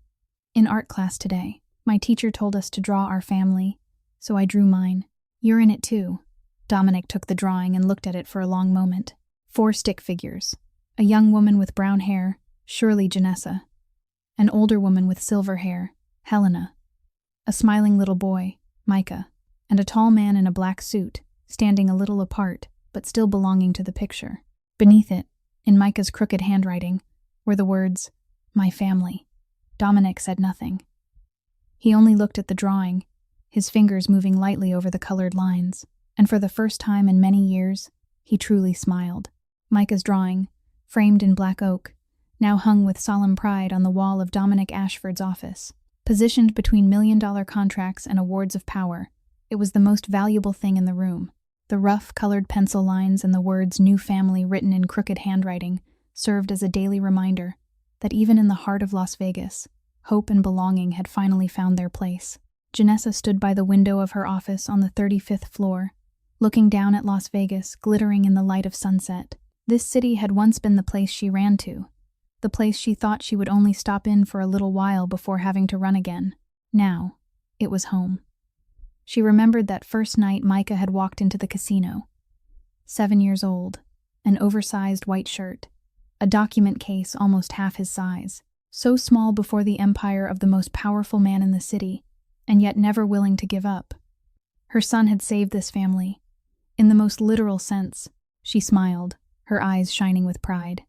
In art class today, my teacher told us to draw our family, so I drew mine. You're in it too. Dominic took the drawing and looked at it for a long moment. 4 stick figures. A young woman with brown hair, surely Janessa. An older woman with silver hair, Helena. A smiling little boy, Micah. And a tall man in a black suit, standing a little apart, but still belonging to the picture. Beneath it, in Micah's crooked handwriting, were the words, "My family." Dominic said nothing. He only looked at the drawing, his fingers moving lightly over the colored lines, and for the first time in many years, he truly smiled. Micah's drawing, framed in black oak, now hung with solemn pride on the wall of Dominik Ashford's office. Positioned between million-dollar contracts and awards of power, it was the most valuable thing in the room. The rough, colored pencil lines and the words "New Family" written in crooked handwriting served as a daily reminder that even in the heart of Las Vegas, hope and belonging had finally found their place. Janessa stood by the window of her office on the 35th floor, looking down at Las Vegas glittering in the light of sunset. This city had once been the place she ran to, the place she thought she would only stop in for a little while before having to run again. Now, it was home. She remembered that first night Micah had walked into the casino. 7 years old, an oversized white shirt, a document case almost half his size, so small before the empire of the most powerful man in the city, and yet never willing to give up. Her son had saved this family. In the most literal sense, she smiled, her eyes shining with pride.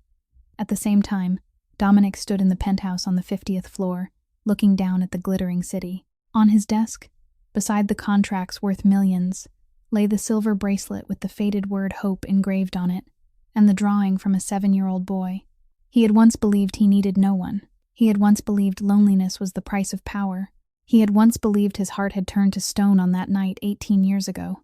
At the same time, Dominic stood in the penthouse on the 50th floor, looking down at the glittering city. On his desk, beside the contracts worth millions, lay the silver bracelet with the faded word "hope" engraved on it, and the drawing from a 7-year-old boy. He had once believed he needed no one. He had once believed loneliness was the price of power. He had once believed his heart had turned to stone on that night 18 years ago.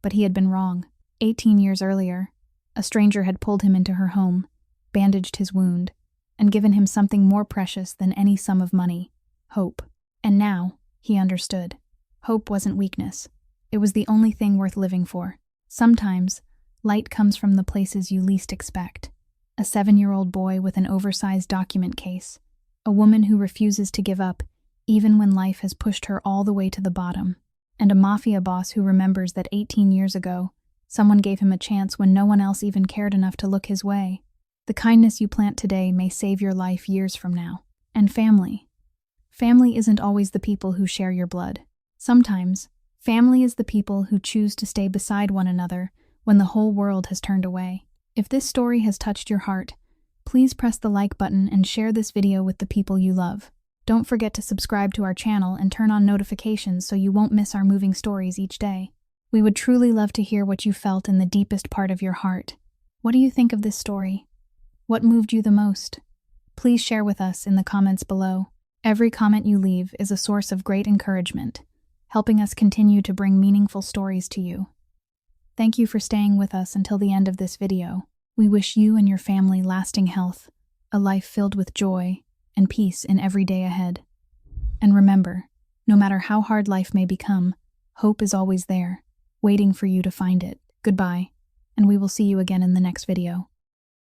But he had been wrong. 18 years earlier, a stranger had pulled him into her home, bandaged his wound, and given him something more precious than any sum of money: hope. And now, he understood. Hope wasn't weakness. It was the only thing worth living for. Sometimes, light comes from the places you least expect. A 7-year-old boy with an oversized document case. A woman who refuses to give up, even when life has pushed her all the way to the bottom. And a mafia boss who remembers that 18 years ago, someone gave him a chance when no one else even cared enough to look his way. The kindness you plant today may save your life years from now. And family. Family isn't always the people who share your blood. Sometimes, family is the people who choose to stay beside one another when the whole world has turned away. If this story has touched your heart, please press the like button and share this video with the people you love. Don't forget to subscribe to our channel and turn on notifications so you won't miss our moving stories each day. We would truly love to hear what you felt in the deepest part of your heart. What do you think of this story? What moved you the most? Please share with us in the comments below. Every comment you leave is a source of great encouragement, helping us continue to bring meaningful stories to you. Thank you for staying with us until the end of this video. We wish you and your family lasting health, a life filled with joy and peace in every day ahead. And remember, no matter how hard life may become, hope is always there, waiting for you to find it. Goodbye, and we will see you again in the next video.